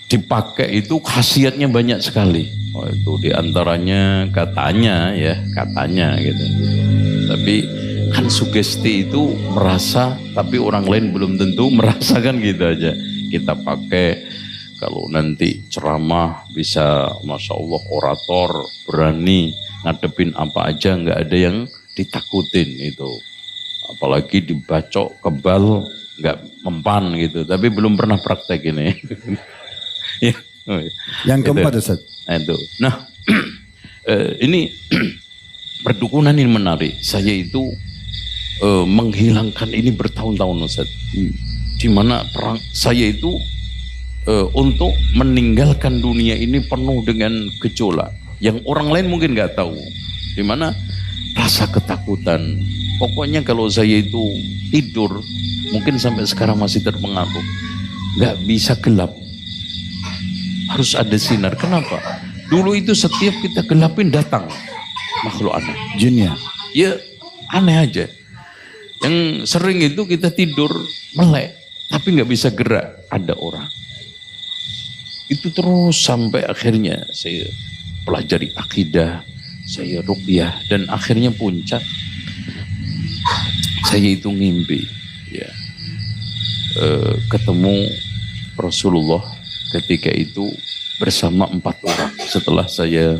Speaker 2: dipakai itu khasiatnya banyak sekali. Oh, itu diantaranya katanya gitu. Tapi kan sugesti itu merasa, tapi orang lain belum tentu merasakan gitu aja. Kita pakai kalau nanti ceramah bisa, masya Allah, orator berani ngadepin apa aja, nggak ada yang ditakutin itu. Apalagi dibacok kebal nggak mempan gitu. Tapi belum pernah praktek ini. Ya.
Speaker 1: Yang keempat Ustaz.
Speaker 2: Itu. Nah, ini perdukunan ini menarik. Saya itu menghilangkan ini bertahun-tahun Ustaz. Di mana perang saya itu untuk meninggalkan dunia ini penuh dengan gejolak yang orang lain mungkin nggak tahu. Di mana rasa ketakutan. Pokoknya kalau saya itu tidur, mungkin sampai sekarang masih terpengaruh. Nggak bisa gelap. Harus ada sinar. Kenapa? Dulu itu setiap kita gelapin datang makhluk aneh.
Speaker 1: Jinnya.
Speaker 2: Ya aneh aja. Yang sering itu kita tidur melek, tapi nggak bisa gerak. Ada orang. Itu terus sampai akhirnya saya pelajari akidah, saya ruqyah, dan akhirnya puncak. Saya itu ngimpi, ya, ketemu Rasulullah. Ketika itu bersama 4 orang. Setelah saya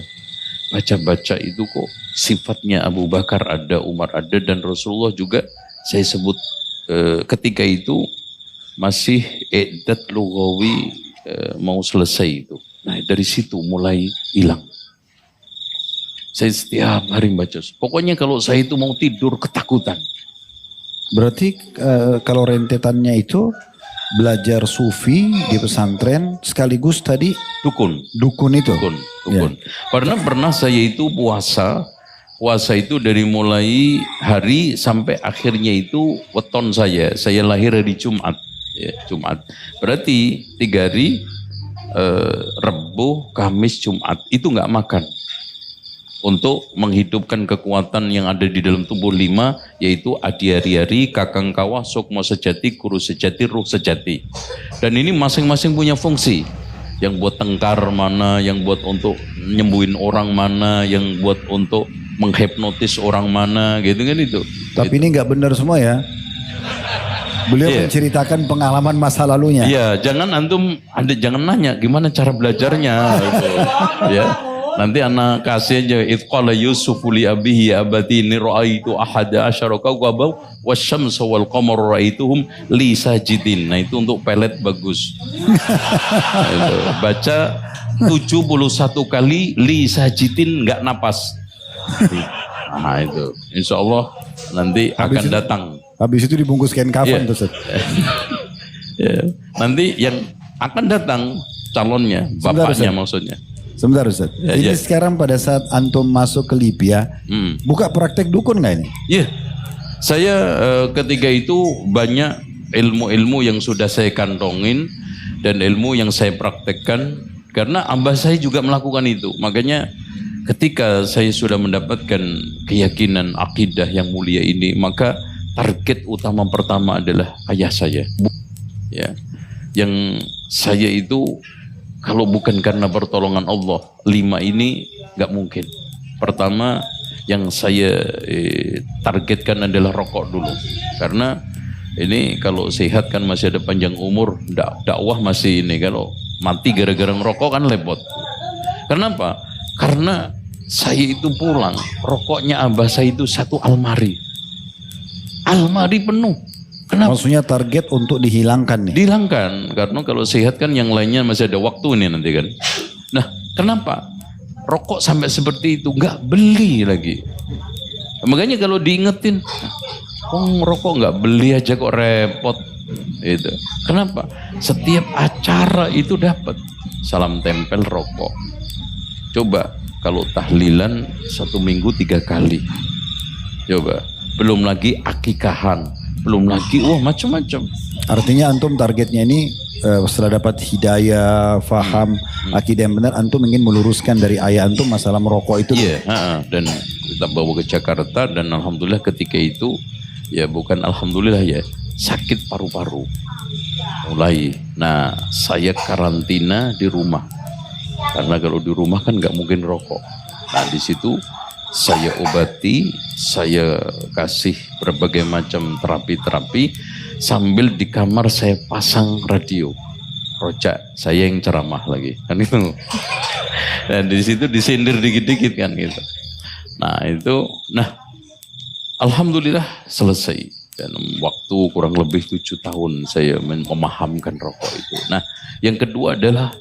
Speaker 2: baca-baca itu kok sifatnya Abu Bakar ada, Umar ada, dan Rasulullah juga saya sebut ketika itu masih i'dad lughawi mau selesai itu. Nah dari situ mulai hilang. Saya setiap hari baca. Pokoknya kalau saya itu mau tidur ketakutan.
Speaker 1: Berarti kalau rentetannya itu belajar sufi di pesantren sekaligus tadi
Speaker 2: dukun
Speaker 1: itu.
Speaker 2: Dukun. Ya. Pernah saya itu puasa itu dari mulai hari sampai akhirnya itu weton saya lahir hari Jumat, ya, Jumat. Berarti 3 hari, Rabu, Kamis, Jumat itu nggak makan. Untuk menghidupkan kekuatan yang ada di dalam tubuh 5, yaitu adi hari-hari, kakang kawah, sukma sejati, guru sejati, ruh sejati. Dan ini masing-masing punya fungsi. Yang buat tengkar mana, yang buat untuk nyembuhin orang mana, yang buat untuk menghipnotis orang mana, gitu kan itu.
Speaker 1: Tapi ini nggak benar semua ya. Beliau menceritakan pengalaman masa lalunya.
Speaker 2: Iya, jangan jangan nanya gimana cara belajarnya. Gitu. Ya. Nanti anak kasih aja itqala Yusufu li abihi abati inni ra'aitu ahada asyara kawkaban wasyamsa wal qamara ra'aituhum li sajidin. Nah itu untuk pelet bagus. Itu. Baca 71 kali li sajidin enggak napas. Nah itu insyaallah nanti akan datang.
Speaker 1: Habis itu dibungkus kain kafan tuh.
Speaker 2: Ya. Nanti yang akan datang calonnya, bapaknya maksudnya.
Speaker 1: Sebentar Ustaz, ini sekarang pada saat antum masuk ke Libya, buka praktek dukun nggak ini?
Speaker 2: Iya, saya ketika itu banyak ilmu-ilmu yang sudah saya kantongin dan ilmu yang saya praktekkan karena abah saya juga melakukan itu. Makanya ketika saya sudah mendapatkan keyakinan akidah yang mulia ini, maka target utama pertama adalah ayah saya. Ya, yang saya itu kalau bukan karena pertolongan Allah, 5 ini nggak mungkin. Pertama, yang saya targetkan adalah rokok dulu. Karena ini kalau sehat kan masih ada panjang umur, dakwah masih ini. Kalau mati gara-gara ngerokok kan lepot. Kenapa? Karena saya itu pulang, rokoknya abah saya itu 1 almari. Almari penuh. Kenapa?
Speaker 1: Maksudnya target untuk dihilangkan nih?
Speaker 2: Dihilangkan, karena kalau sehat kan yang lainnya masih ada waktu nih nanti kan. Nah, kenapa? Rokok sampai seperti itu, nggak beli lagi. Makanya kalau diingetin, rokok nggak beli aja kok repot. Itu. Kenapa? Setiap acara itu dapat salam tempel rokok. Coba kalau tahlilan 1 minggu 3 kali. Coba. Belum lagi akikahan. Belum lagi macam-macam.
Speaker 1: Artinya antum targetnya ini setelah dapat hidayah, faham, akidah yang benar, antum ingin meluruskan dari ayah antum masalah merokok itu.
Speaker 2: Iya, dan kita bawa ke Jakarta dan alhamdulillah ketika itu ya bukan alhamdulillah ya, sakit paru-paru. Mulai. Nah, saya karantina di rumah. Karena kalau di rumah kan nggak mungkin rokok. Nah, di situ saya obati, saya kasih berbagai macam terapi-terapi, sambil di kamar saya pasang radio. Rojak, saya yang ceramah lagi. Kan itu. Dan di situ disindir dikit-dikit kan gitu. Nah, alhamdulillah selesai. Dan waktu kurang lebih 7 tahun saya memahamkan rokok itu. Nah, yang kedua adalah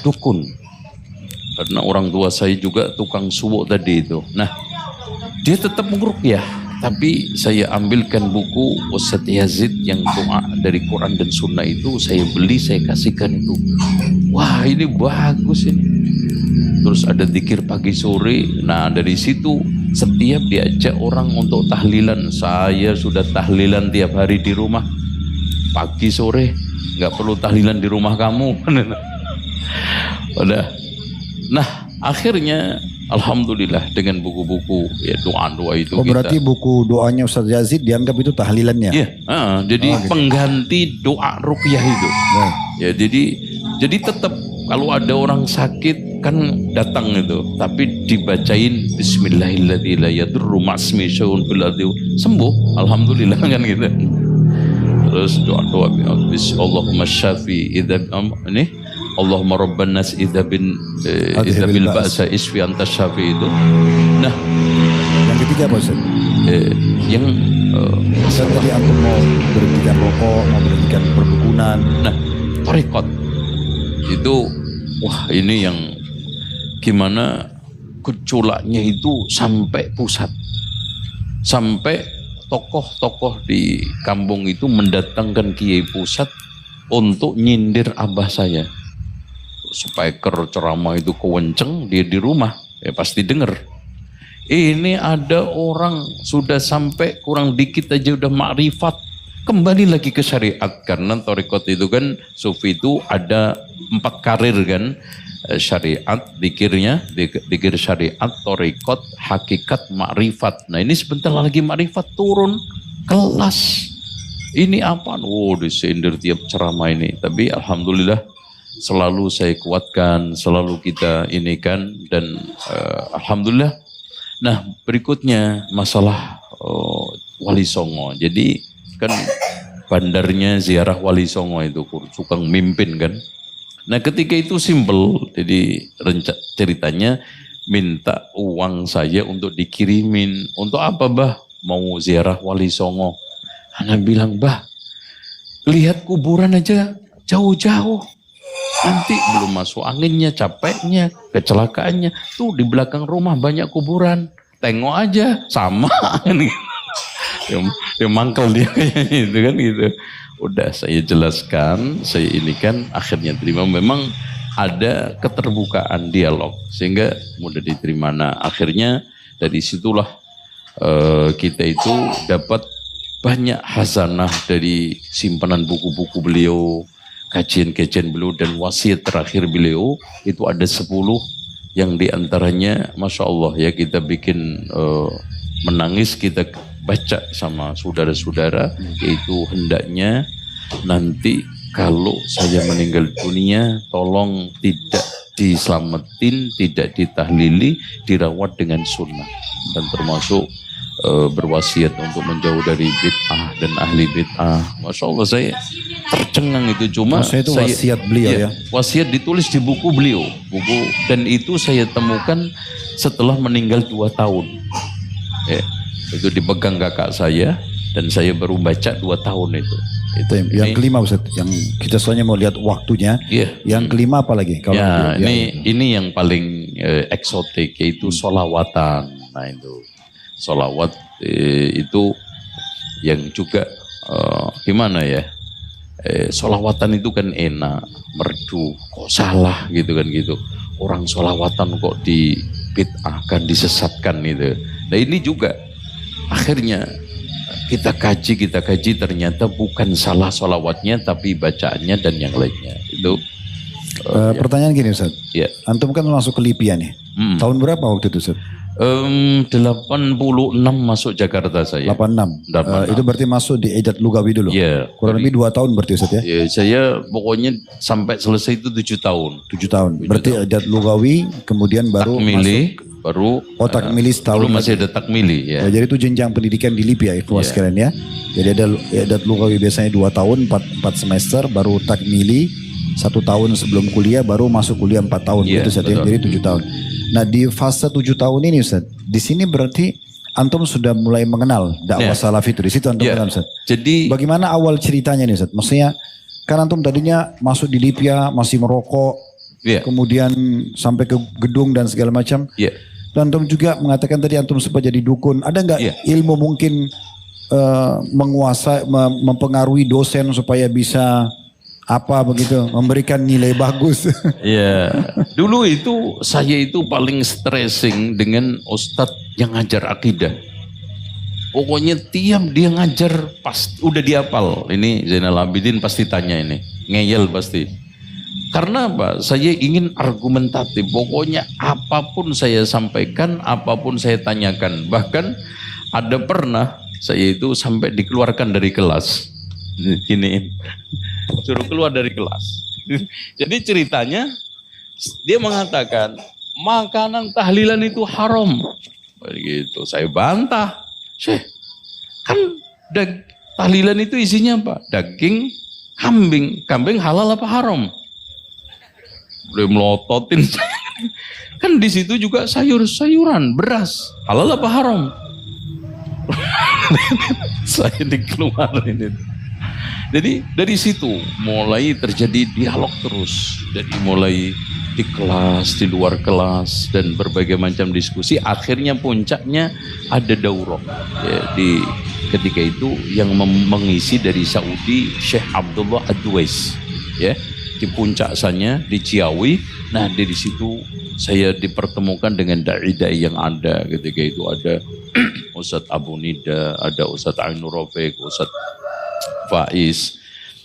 Speaker 2: dukun. Karena orang tua saya juga tukang suwo tadi itu. Nah, dia tetap menguruqyah, tapi saya ambilkan buku Ustadz Yazid yang doa dari Quran dan Sunnah itu, saya beli, saya kasihkan itu. Wah, ini bagus ini. Terus ada zikir pagi sore. Nah, dari situ setiap diajak orang untuk tahlilan, saya sudah tahlilan tiap hari di rumah. Pagi sore, nggak perlu tahlilan di rumah kamu. Udah. Nah, akhirnya alhamdulillah dengan buku-buku ya doa-doa itu.
Speaker 1: Berarti buku doanya Ustaz Yazid dianggap itu tahlilannya?
Speaker 2: Iya, jadi gitu. Pengganti doa ruqyah itu. Ya, jadi tetap kalau ada orang sakit kan datang itu, tapi dibacain Bismillahirrahmanirrahim la yadurru ma'asmi syai'un fil ardi, sembuh, alhamdulillah kan gitu. Terus doa-doa Allahumma syafi idza ini Allahumma rabban nas idza bil ba'sa isfi anta syafi itu. Nah,
Speaker 1: yang ketiga apa Ustaz?
Speaker 2: Yang
Speaker 1: tadi antum mau berhentikan rokok, mau berhentikan perdukunan.
Speaker 2: Nah, tarekat itu ini yang gimana keculaknya itu sampai pusat, sampai tokoh-tokoh di kampung itu mendatangkan kiai pusat untuk nyindir abah saya. Speaker ceramah itu kewenceng, dia di rumah ya pasti denger. Ini ada orang sudah sampai kurang dikit aja udah makrifat, kembali lagi ke syariat. Karena tarekat itu kan sufi itu ada 4 karir kan, syariat, dikir syariat, tarekat, hakikat, makrifat. Nah, ini sebentar lagi makrifat turun kelas. Ini apa? Disindir tiap ceramah ini. Tapi alhamdulillah selalu saya kuatkan, selalu kita ini kan, dan alhamdulillah. Nah, berikutnya masalah Wali Songo. Jadi kan bandarnya ziarah Wali Songo itu tukang mimpin kan. Nah, ketika itu simple, jadi ceritanya minta uang saya untuk dikirimin. Untuk apa, Bah? Mau ziarah Wali Songo. Anak bilang, Bah, lihat kuburan aja jauh-jauh. Nanti belum masuk anginnya, capeknya, kecelakaannya. Tuh di belakang rumah banyak kuburan. Tengok aja, sama. Dia mangkel dia kayaknya itu kan gitu. Udah saya jelaskan, saya ini kan akhirnya terima. Memang ada keterbukaan dialog sehingga mudah diterima. Nah, akhirnya dari situlah kita itu dapat banyak hasanah dari simpanan buku-buku beliau, kajian-kajian beliau, dan wasiat terakhir beliau itu ada 10 yang diantaranya Masya Allah ya kita bikin menangis, kita baca sama saudara-saudara, yaitu hendaknya nanti kalau saya meninggal dunia tolong tidak diselamatin, tidak ditahlili, dirawat dengan sunnah, dan termasuk berwasiat untuk menjauh dari bid'ah dan ahli bid'ah. Masya Allah saya tercengang itu. Cuma
Speaker 1: itu wasiat beliau ya?
Speaker 2: Wasiat ditulis di buku beliau, dan itu saya temukan setelah meninggal 2 tahun. Itu dipegang kakak saya dan saya baru baca 2 tahun itu.
Speaker 1: Yang kelima Ustaz, yang kita soalnya mau lihat waktunya. Yang kelima apa lagi? Kalau
Speaker 2: ini yang paling eksotik, yaitu sholawatan. Nah itu. Sholawat itu yang juga gimana ya? Sholawatan itu kan enak, merdu, kok salah gitu kan gitu. Orang sholawatan kok dibid'ahkan, disesatkan gitu. Nah ini juga akhirnya kita kaji ternyata bukan salah sholawatnya tapi bacaannya dan yang lainnya. Itu
Speaker 1: Pertanyaan gini Ustaz,
Speaker 2: ya.
Speaker 1: antum kan masuk ke Libya nih, tahun berapa waktu itu Ustaz?
Speaker 2: 86 masuk Jakarta saya.
Speaker 1: 86.
Speaker 2: 86.
Speaker 1: Itu berarti masuk di Idat Lugawi dulu.
Speaker 2: Iya.
Speaker 1: Kurang lebih 2 tahun berarti Ustaz ya?
Speaker 2: Ya, saya pokoknya sampai selesai itu 7 tahun.
Speaker 1: 7 tahun. Berarti Idat Lugawi kemudian baru
Speaker 2: Takmili,
Speaker 1: masuk.
Speaker 2: baru
Speaker 1: Takmili setahun.
Speaker 2: dulu masih ada takmili ya.
Speaker 1: Jadi itu jenjang pendidikan di Libya ikhwas sekalian ya. Jadi ada Idat Lugawi biasanya 2 tahun, 4 semester, baru takmili 1 tahun sebelum kuliah, baru masuk kuliah 4 tahun.
Speaker 2: Iya,
Speaker 1: Itu Ustaz ya, jadi 7 tahun. Nah di fase 7 tahun ini Ustaz, di sini berarti antum sudah mulai mengenal dakwah salafi itu. Di situ antum kenal Ustaz.
Speaker 2: Jadi
Speaker 1: bagaimana awal ceritanya nih Ustaz? Maksudnya kan antum tadinya masuk di Libya masih merokok, kemudian sampai ke gedung dan segala macam. Dan antum juga mengatakan tadi antum sempat jadi dukun. Ada nggak ilmu mungkin menguasai, mempengaruhi dosen supaya bisa apa begitu, memberikan nilai bagus?
Speaker 2: Ya, dulu itu saya itu paling stressing dengan ustadz yang ngajar akidah. Pokoknya tiap dia ngajar pasti udah dihafal. Ini Zainal Abidin pasti tanya ini, ngeyel pasti. Karena apa? Saya ingin argumentatif. Pokoknya apapun saya sampaikan, apapun saya tanyakan. Bahkan ada pernah saya itu sampai dikeluarkan dari kelas. Gini, suruh keluar dari kelas. Jadi ceritanya dia mengatakan makanan tahlilan itu haram. Begitu saya bantah. Syekh, kan tahlilan itu isinya apa? Daging kambing. Kambing halal apa haram? Udah melototin. Kan di situ juga sayur-sayuran, beras. Halal apa haram? Saya dikeluarin itu. Jadi dari situ mulai terjadi dialog terus. Dari mulai di kelas, di luar kelas, dan berbagai macam diskusi. Akhirnya puncaknya ada daurah. Ya, di ketika itu yang mengisi dari Saudi Syekh Abdullah Ad-Duwais. Ya, di puncak sana di Ciawi. Nah dari situ saya dipertemukan dengan dai-dai yang ada. Ketika itu ada Ustadz Abu Nida, ada Ustadz Ainur Rafiq, Ustadz Faiz,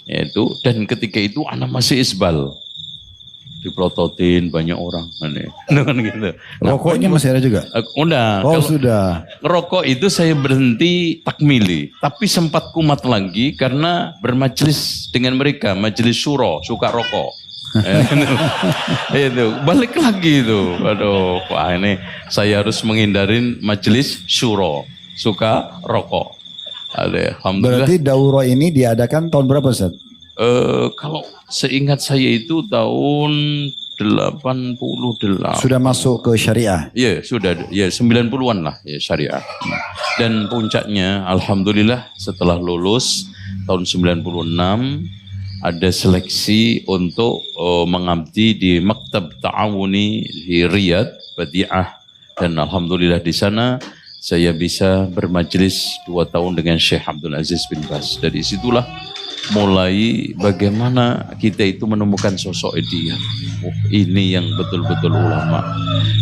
Speaker 2: yaitu, dan ketika itu anak masih isbal, diprototin banyak orang, dengan gitu.
Speaker 1: Rokoknya masih ada juga?
Speaker 2: Udah.
Speaker 1: Oh sudah.
Speaker 2: Ngerokok itu saya berhenti takmili, tapi sempat kumat lagi karena bermajelis dengan mereka, majelis syuro, suka rokok. Itu balik lagi itu, aduh, wah ini saya harus menghindarin majelis syuro, suka rokok. Alhamdulillah.
Speaker 1: Berarti daurah ini diadakan tahun berapa Ustaz?
Speaker 2: Kalau seingat saya itu tahun 88.
Speaker 1: Sudah masuk ke syariah?
Speaker 2: Iya sudah, ya 90-an lah ya syariah. Dan puncaknya alhamdulillah setelah lulus tahun 96 ada seleksi untuk mengabdi di Maktab Ta'awuni di Riyadh, Badi'ah, dan alhamdulillah di sana saya bisa bermajelis 2 tahun dengan Syekh Abdul Aziz bin Baz. Dari situlah mulai bagaimana kita itu menemukan sosok dia. Oh, ini yang betul-betul ulama.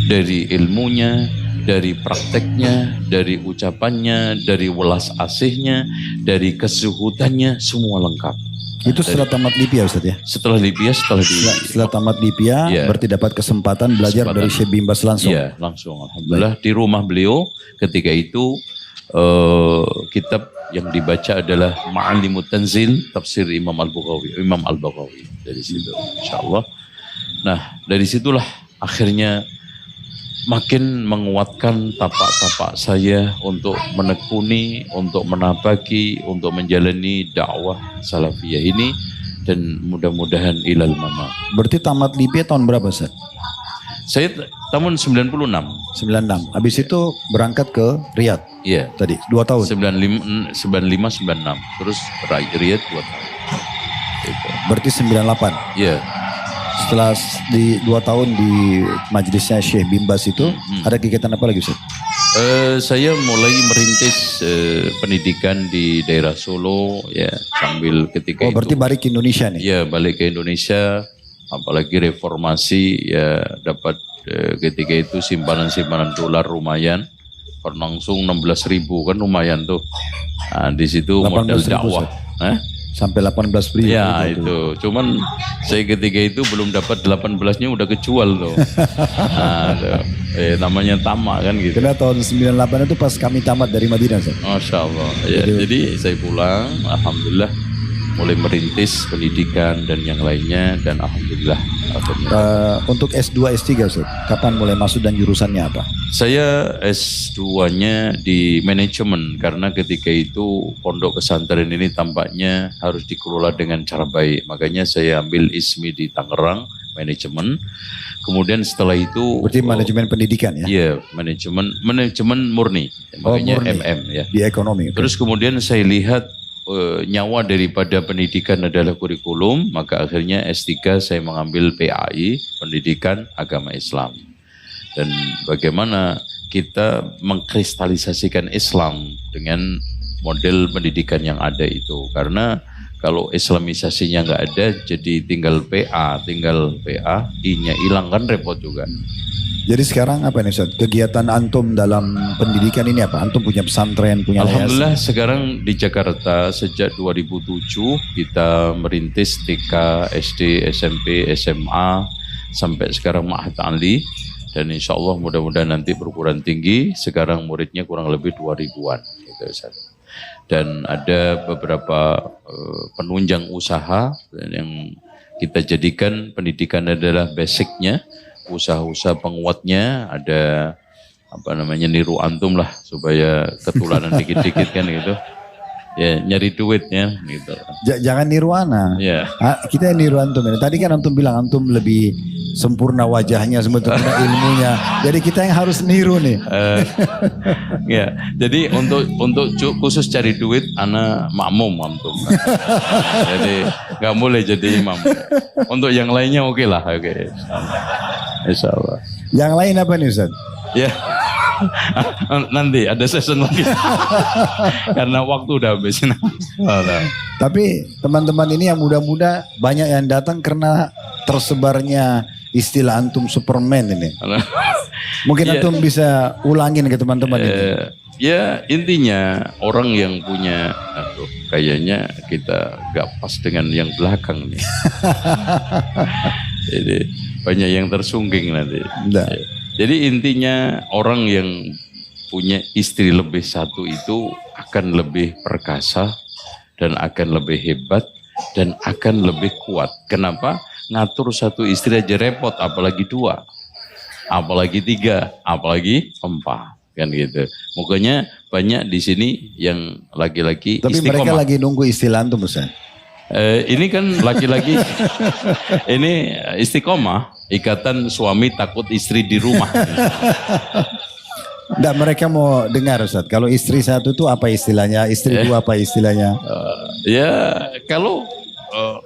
Speaker 2: Dari ilmunya, dari prakteknya, dari ucapannya, dari welas asihnya, dari kesuhudannya, semua lengkap.
Speaker 1: Itu setelah tamat Libya Ustaz ya?
Speaker 2: Setelah Libya,
Speaker 1: setelah tamat Libya, berarti dapat kesempatan belajar dari Syekh bin Baz langsung?
Speaker 2: Iya, langsung. Alhamdulillah di rumah beliau ketika itu kitab yang dibaca adalah Ma'alimut Tanzil, tafsir Imam Al-Baghawi. Dari situ, insyaallah. Nah, dari situlah akhirnya makin menguatkan tapak-tapak saya untuk menekuni, untuk menapaki, untuk menjalani dakwah salafiyah ini, dan mudah-mudahan ilal mama.
Speaker 1: Berarti tamat Libya tahun berapa Ustaz?
Speaker 2: Saya tahun 96.
Speaker 1: 96. Habis itu berangkat ke Riyadh.
Speaker 2: Iya.
Speaker 1: Tadi 2 tahun.
Speaker 2: 95 96. Terus Riyadh 2 tahun. Itu.
Speaker 1: Berarti 98.
Speaker 2: Iya.
Speaker 1: Setelah di 2 tahun di majelisnya Syekh bin Baz itu, ada kegiatan apa lagi Ustaz?
Speaker 2: Saya mulai merintis pendidikan di daerah Solo ya sambil ketika
Speaker 1: Oh berarti
Speaker 2: itu
Speaker 1: balik ke Indonesia nih?
Speaker 2: ya balik ke Indonesia, apalagi reformasi ya dapat ketika itu simpanan-simpanan dolar lumayan, langsung 16.000 kan lumayan tuh. Nah, di situ modal
Speaker 1: 18.000,
Speaker 2: dakwah.
Speaker 1: Sampai 18.000.
Speaker 2: Ya itu, cuman saya ketika itu belum dapat 18-nya udah kejual tuh. Nah, tuh. Namanya tamak kan gitu.
Speaker 1: Karena tahun 98 itu pas kami tamat dari Madinah. Ustaz.
Speaker 2: Masya Allah. Ya, jadi saya pulang, alhamdulillah mulai merintis pendidikan dan yang lainnya dan alhamdulillah akhirnya.
Speaker 1: Untuk S2, S3 Ustaz, kapan mulai masuk dan jurusannya apa?
Speaker 2: Saya S2-nya di manajemen karena ketika itu pondok pesantren ini tampaknya harus dikelola dengan cara baik. Makanya saya ambil ISMI di Tangerang, manajemen. Kemudian setelah itu
Speaker 1: Berarti manajemen pendidikan ya?
Speaker 2: Iya, manajemen murni. Makanya
Speaker 1: murni.
Speaker 2: MM ya.
Speaker 1: Di ekonomi. Okay.
Speaker 2: Terus kemudian saya lihat nyawa daripada pendidikan adalah kurikulum, maka akhirnya S3 saya mengambil PAI, Pendidikan Agama Islam. Dan bagaimana kita mengkristalisasikan Islam dengan model pendidikan yang ada itu. Karena kalau islamisasinya nggak ada, jadi tinggal PA, I-nya hilang kan repot juga.
Speaker 1: Jadi sekarang apa nih Ustaz? Kegiatan antum dalam pendidikan ini apa? Antum punya pesantren, punya
Speaker 2: Alhamdulillah
Speaker 1: yayasan?
Speaker 2: sekarang di Jakarta sejak 2007 kita merintis TK, SD, SMP, SMA sampai sekarang Ma'had Ali dan insya Allah mudah-mudahan nanti perguruan tinggi sekarang muridnya kurang lebih 2000-an gitu Ustaz. Dan ada beberapa penunjang usaha yang kita jadikan pendidikan adalah basicnya. Usaha-usaha penguatnya ada niru antum lah supaya ketularan dikit-dikit kan gitu ya, nyari duitnya gitu.
Speaker 1: Jangan nirwana.
Speaker 2: Ya.
Speaker 1: Kita yang niru antum ini. Tadi kan antum bilang antum lebih sempurna wajahnya, sempurna ilmunya. Jadi kita yang harus niru nih.
Speaker 2: Ya, jadi untuk khusus cari duit ana makmum antum. Jadi nggak boleh jadi imam. Untuk yang lainnya oke lah, oke. Insya Allah.
Speaker 1: Yang lain apa nih Ustaz?
Speaker 2: Ya, nanti ada session lagi. Karena waktu udah habis.
Speaker 1: Tapi teman-teman ini yang muda-muda banyak yang datang karena tersebarnya istilah antum Superman ini. Mungkin antum bisa ulangin ke teman-teman ini.
Speaker 2: Ya intinya orang yang punya, kayaknya kita gak pas dengan yang belakang nih. Jadi banyak yang tersungging nanti.
Speaker 1: Enggak.
Speaker 2: Jadi intinya orang yang punya istri lebih satu itu akan lebih perkasa dan akan lebih hebat dan akan lebih kuat. Kenapa? Ngatur satu istri aja repot, apalagi dua, apalagi tiga, apalagi empat. Kan gitu. Makanya banyak di sini yang laki-laki
Speaker 1: Tapi
Speaker 2: istiqomah.
Speaker 1: mereka lagi nunggu istilah antum Ustaz.
Speaker 2: Ini kan laki-laki ini istiqomah, ikatan suami takut istri di rumah.
Speaker 1: Enggak, mereka mau dengar Ustaz. Kalau istri satu itu apa istilahnya? Istri dua apa istilahnya?
Speaker 2: Ya kalau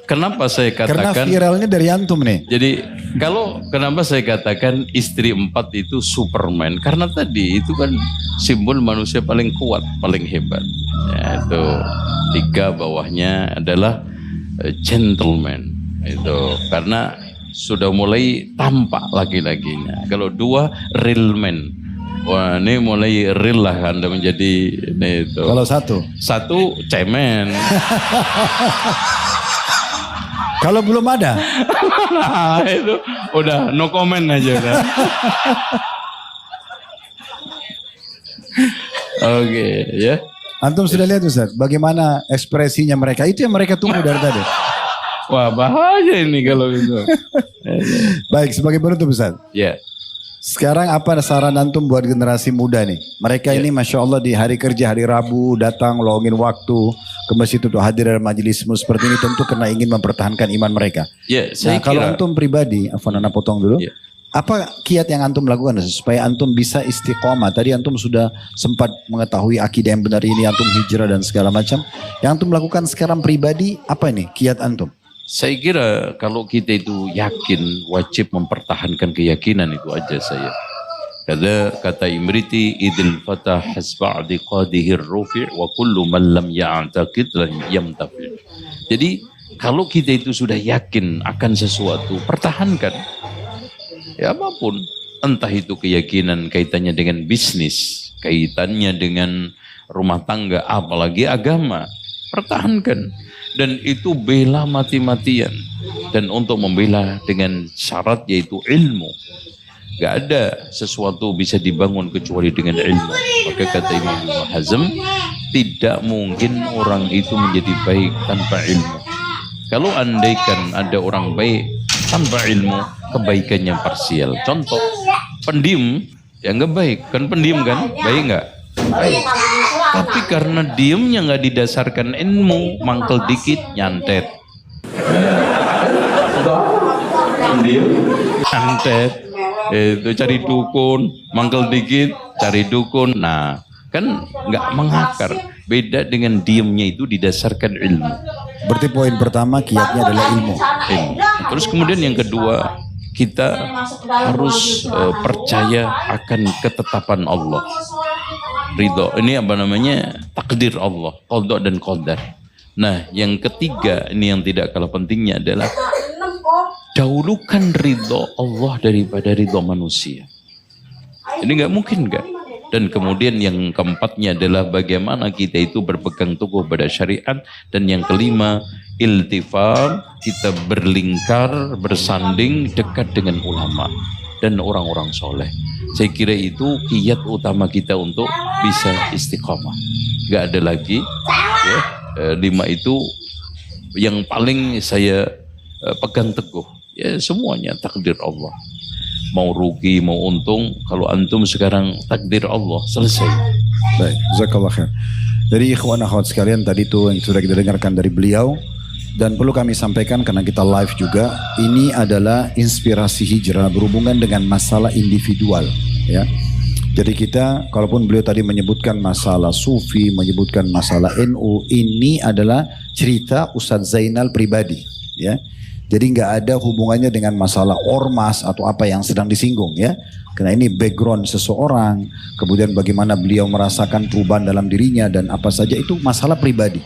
Speaker 2: kenapa saya
Speaker 1: Karena
Speaker 2: katakan
Speaker 1: viralnya dari antum nih.
Speaker 2: jadi kalau kenapa saya katakan istri 4 itu Superman, karena tadi itu kan simbol manusia paling kuat, paling hebat. Ya, itu 3 bawahnya adalah gentleman. Itu karena sudah mulai tampak laki-lakinya. Kalau 2 real man. Wah, ini mulai real lah Anda menjadi ini itu.
Speaker 1: Kalau satu
Speaker 2: cemen.
Speaker 1: kalau belum ada.
Speaker 2: Nah, itu udah no comment aja udah. Oke, ya.
Speaker 1: Antum sudah lihat Ustaz, bagaimana ekspresinya mereka. Itu yang mereka tunggu dari tadi.
Speaker 2: Wah, bahaya ini kalau itu.
Speaker 1: Baik, sebagai penutup Ustaz.
Speaker 2: Ya.
Speaker 1: Sekarang apa saran antum buat generasi muda nih? Mereka ini Masya Allah di hari kerja, hari Rabu datang luangin waktu ke masjid untuk hadir dalam majelismu seperti ini tentu karena ingin mempertahankan iman mereka.
Speaker 2: Ya, saya
Speaker 1: kalau
Speaker 2: kira
Speaker 1: antum pribadi, Afwan Ana potong dulu.
Speaker 2: Ya.
Speaker 1: Apa kiat yang antum lakukan supaya antum bisa istiqomah? Tadi antum sudah sempat mengetahui akidah yang benar ini, antum hijrah dan segala macam. Yang antum lakukan sekarang pribadi, apa ini kiat antum?
Speaker 2: Saya kira kalau kita itu yakin wajib mempertahankan keyakinan itu aja saya. Kata Imriti, idil fatah hasba'di qadihir rufi' wa kullu man lam ya'taqid lan yamtafi. Jadi kalau kita itu sudah yakin akan sesuatu, pertahankan. Ya apapun, entah itu keyakinan kaitannya dengan bisnis, kaitannya dengan rumah tangga, apalagi agama, pertahankan. Dan itu bela mati-matian. Dan untuk membela dengan syarat yaitu ilmu. Gak ada sesuatu bisa dibangun kecuali dengan ilmu. Maka kata Imam Ibnu Hazm, tidak mungkin orang itu menjadi baik tanpa ilmu. Kalau andaikan ada orang baik tanpa ilmu, kebaikannya parsial. Contoh, pendiam, ya nggak baik. Kan pendiam kan, baik nggak? Baik. Tapi karena diamnya nggak didasarkan ilmu, mangkel dikit, nyantet. Nyantet. Itu cari dukun, mangkel dikit, cari dukun. Nah, kan nggak mengakar. Beda dengan diamnya itu didasarkan ilmu.
Speaker 1: Berarti poin pertama kiatnya adalah ilmu.
Speaker 2: Terus kemudian yang kedua, kita harus percaya akan ketetapan Allah. Ridho, ini apa namanya? Takdir Allah, qadha dan qadar. Nah, yang ketiga, ini yang tidak kalah pentingnya adalah dahulukan ridho Allah daripada ridho manusia. Ini nggak mungkin kan? Dan kemudian yang keempatnya adalah bagaimana kita itu berpegang teguh pada syariat. Dan yang kelima, iltifam, kita berlingkar, bersanding dekat dengan ulama dan orang-orang soleh. Saya kira itu kiat utama kita untuk bisa istiqamah. Gak ada lagi ya, 5 itu yang paling saya pegang teguh. Ya semuanya takdir Allah. Mau rugi, mau untung, kalau antum sekarang takdir Allah, selesai.
Speaker 1: Baik, jazakallah khair. Jadi ikhwan akhwat sekalian, tadi itu yang sudah kita dengarkan dari beliau. Dan perlu kami sampaikan karena kita live juga, ini adalah inspirasi hijrah berhubungan dengan masalah individual. Ya. Jadi kita, kalaupun beliau tadi menyebutkan masalah sufi, menyebutkan masalah NU, ini adalah cerita Ustadz Zainal pribadi. Ya. Jadi nggak ada hubungannya dengan masalah ormas atau apa yang sedang disinggung ya. Karena ini background seseorang, kemudian bagaimana beliau merasakan perubahan dalam dirinya dan apa saja itu masalah pribadi.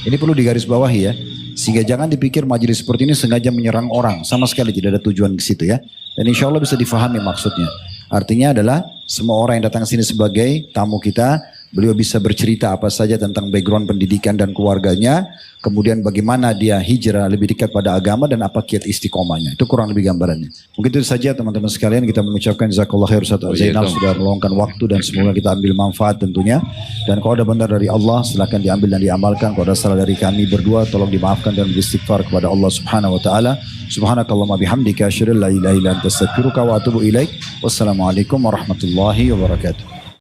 Speaker 1: Ini perlu digarisbawahi ya. Sehingga jangan dipikir majelis seperti ini sengaja menyerang orang. Sama sekali tidak ada tujuan ke situ ya. Dan insya Allah bisa difahami maksudnya. Artinya adalah semua orang yang datang ke sini sebagai tamu kita, beliau bisa bercerita apa saja tentang background pendidikan dan keluarganya. Kemudian bagaimana dia hijrah lebih dekat pada agama dan apa kiat istiqomahnya. Itu kurang lebih gambarannya. Mungkin itu saja teman-teman sekalian, kita mengucapkan jazakallah khair Ustaz Zainal sudah meluangkan waktu dan semoga kita ambil manfaat tentunya. Dan kalau ada benar dari Allah silakan diambil dan diamalkan. Kalau ada salah dari kami berdua tolong dimaafkan dan beristighfar kepada Allah Subhanahu wa taala. Subhanakallahumma bihamdika asyhadu an la ilaha illa anta astaghfiruka wa atubu ilaik. Wassalamualaikum warahmatullahi wabarakatuh.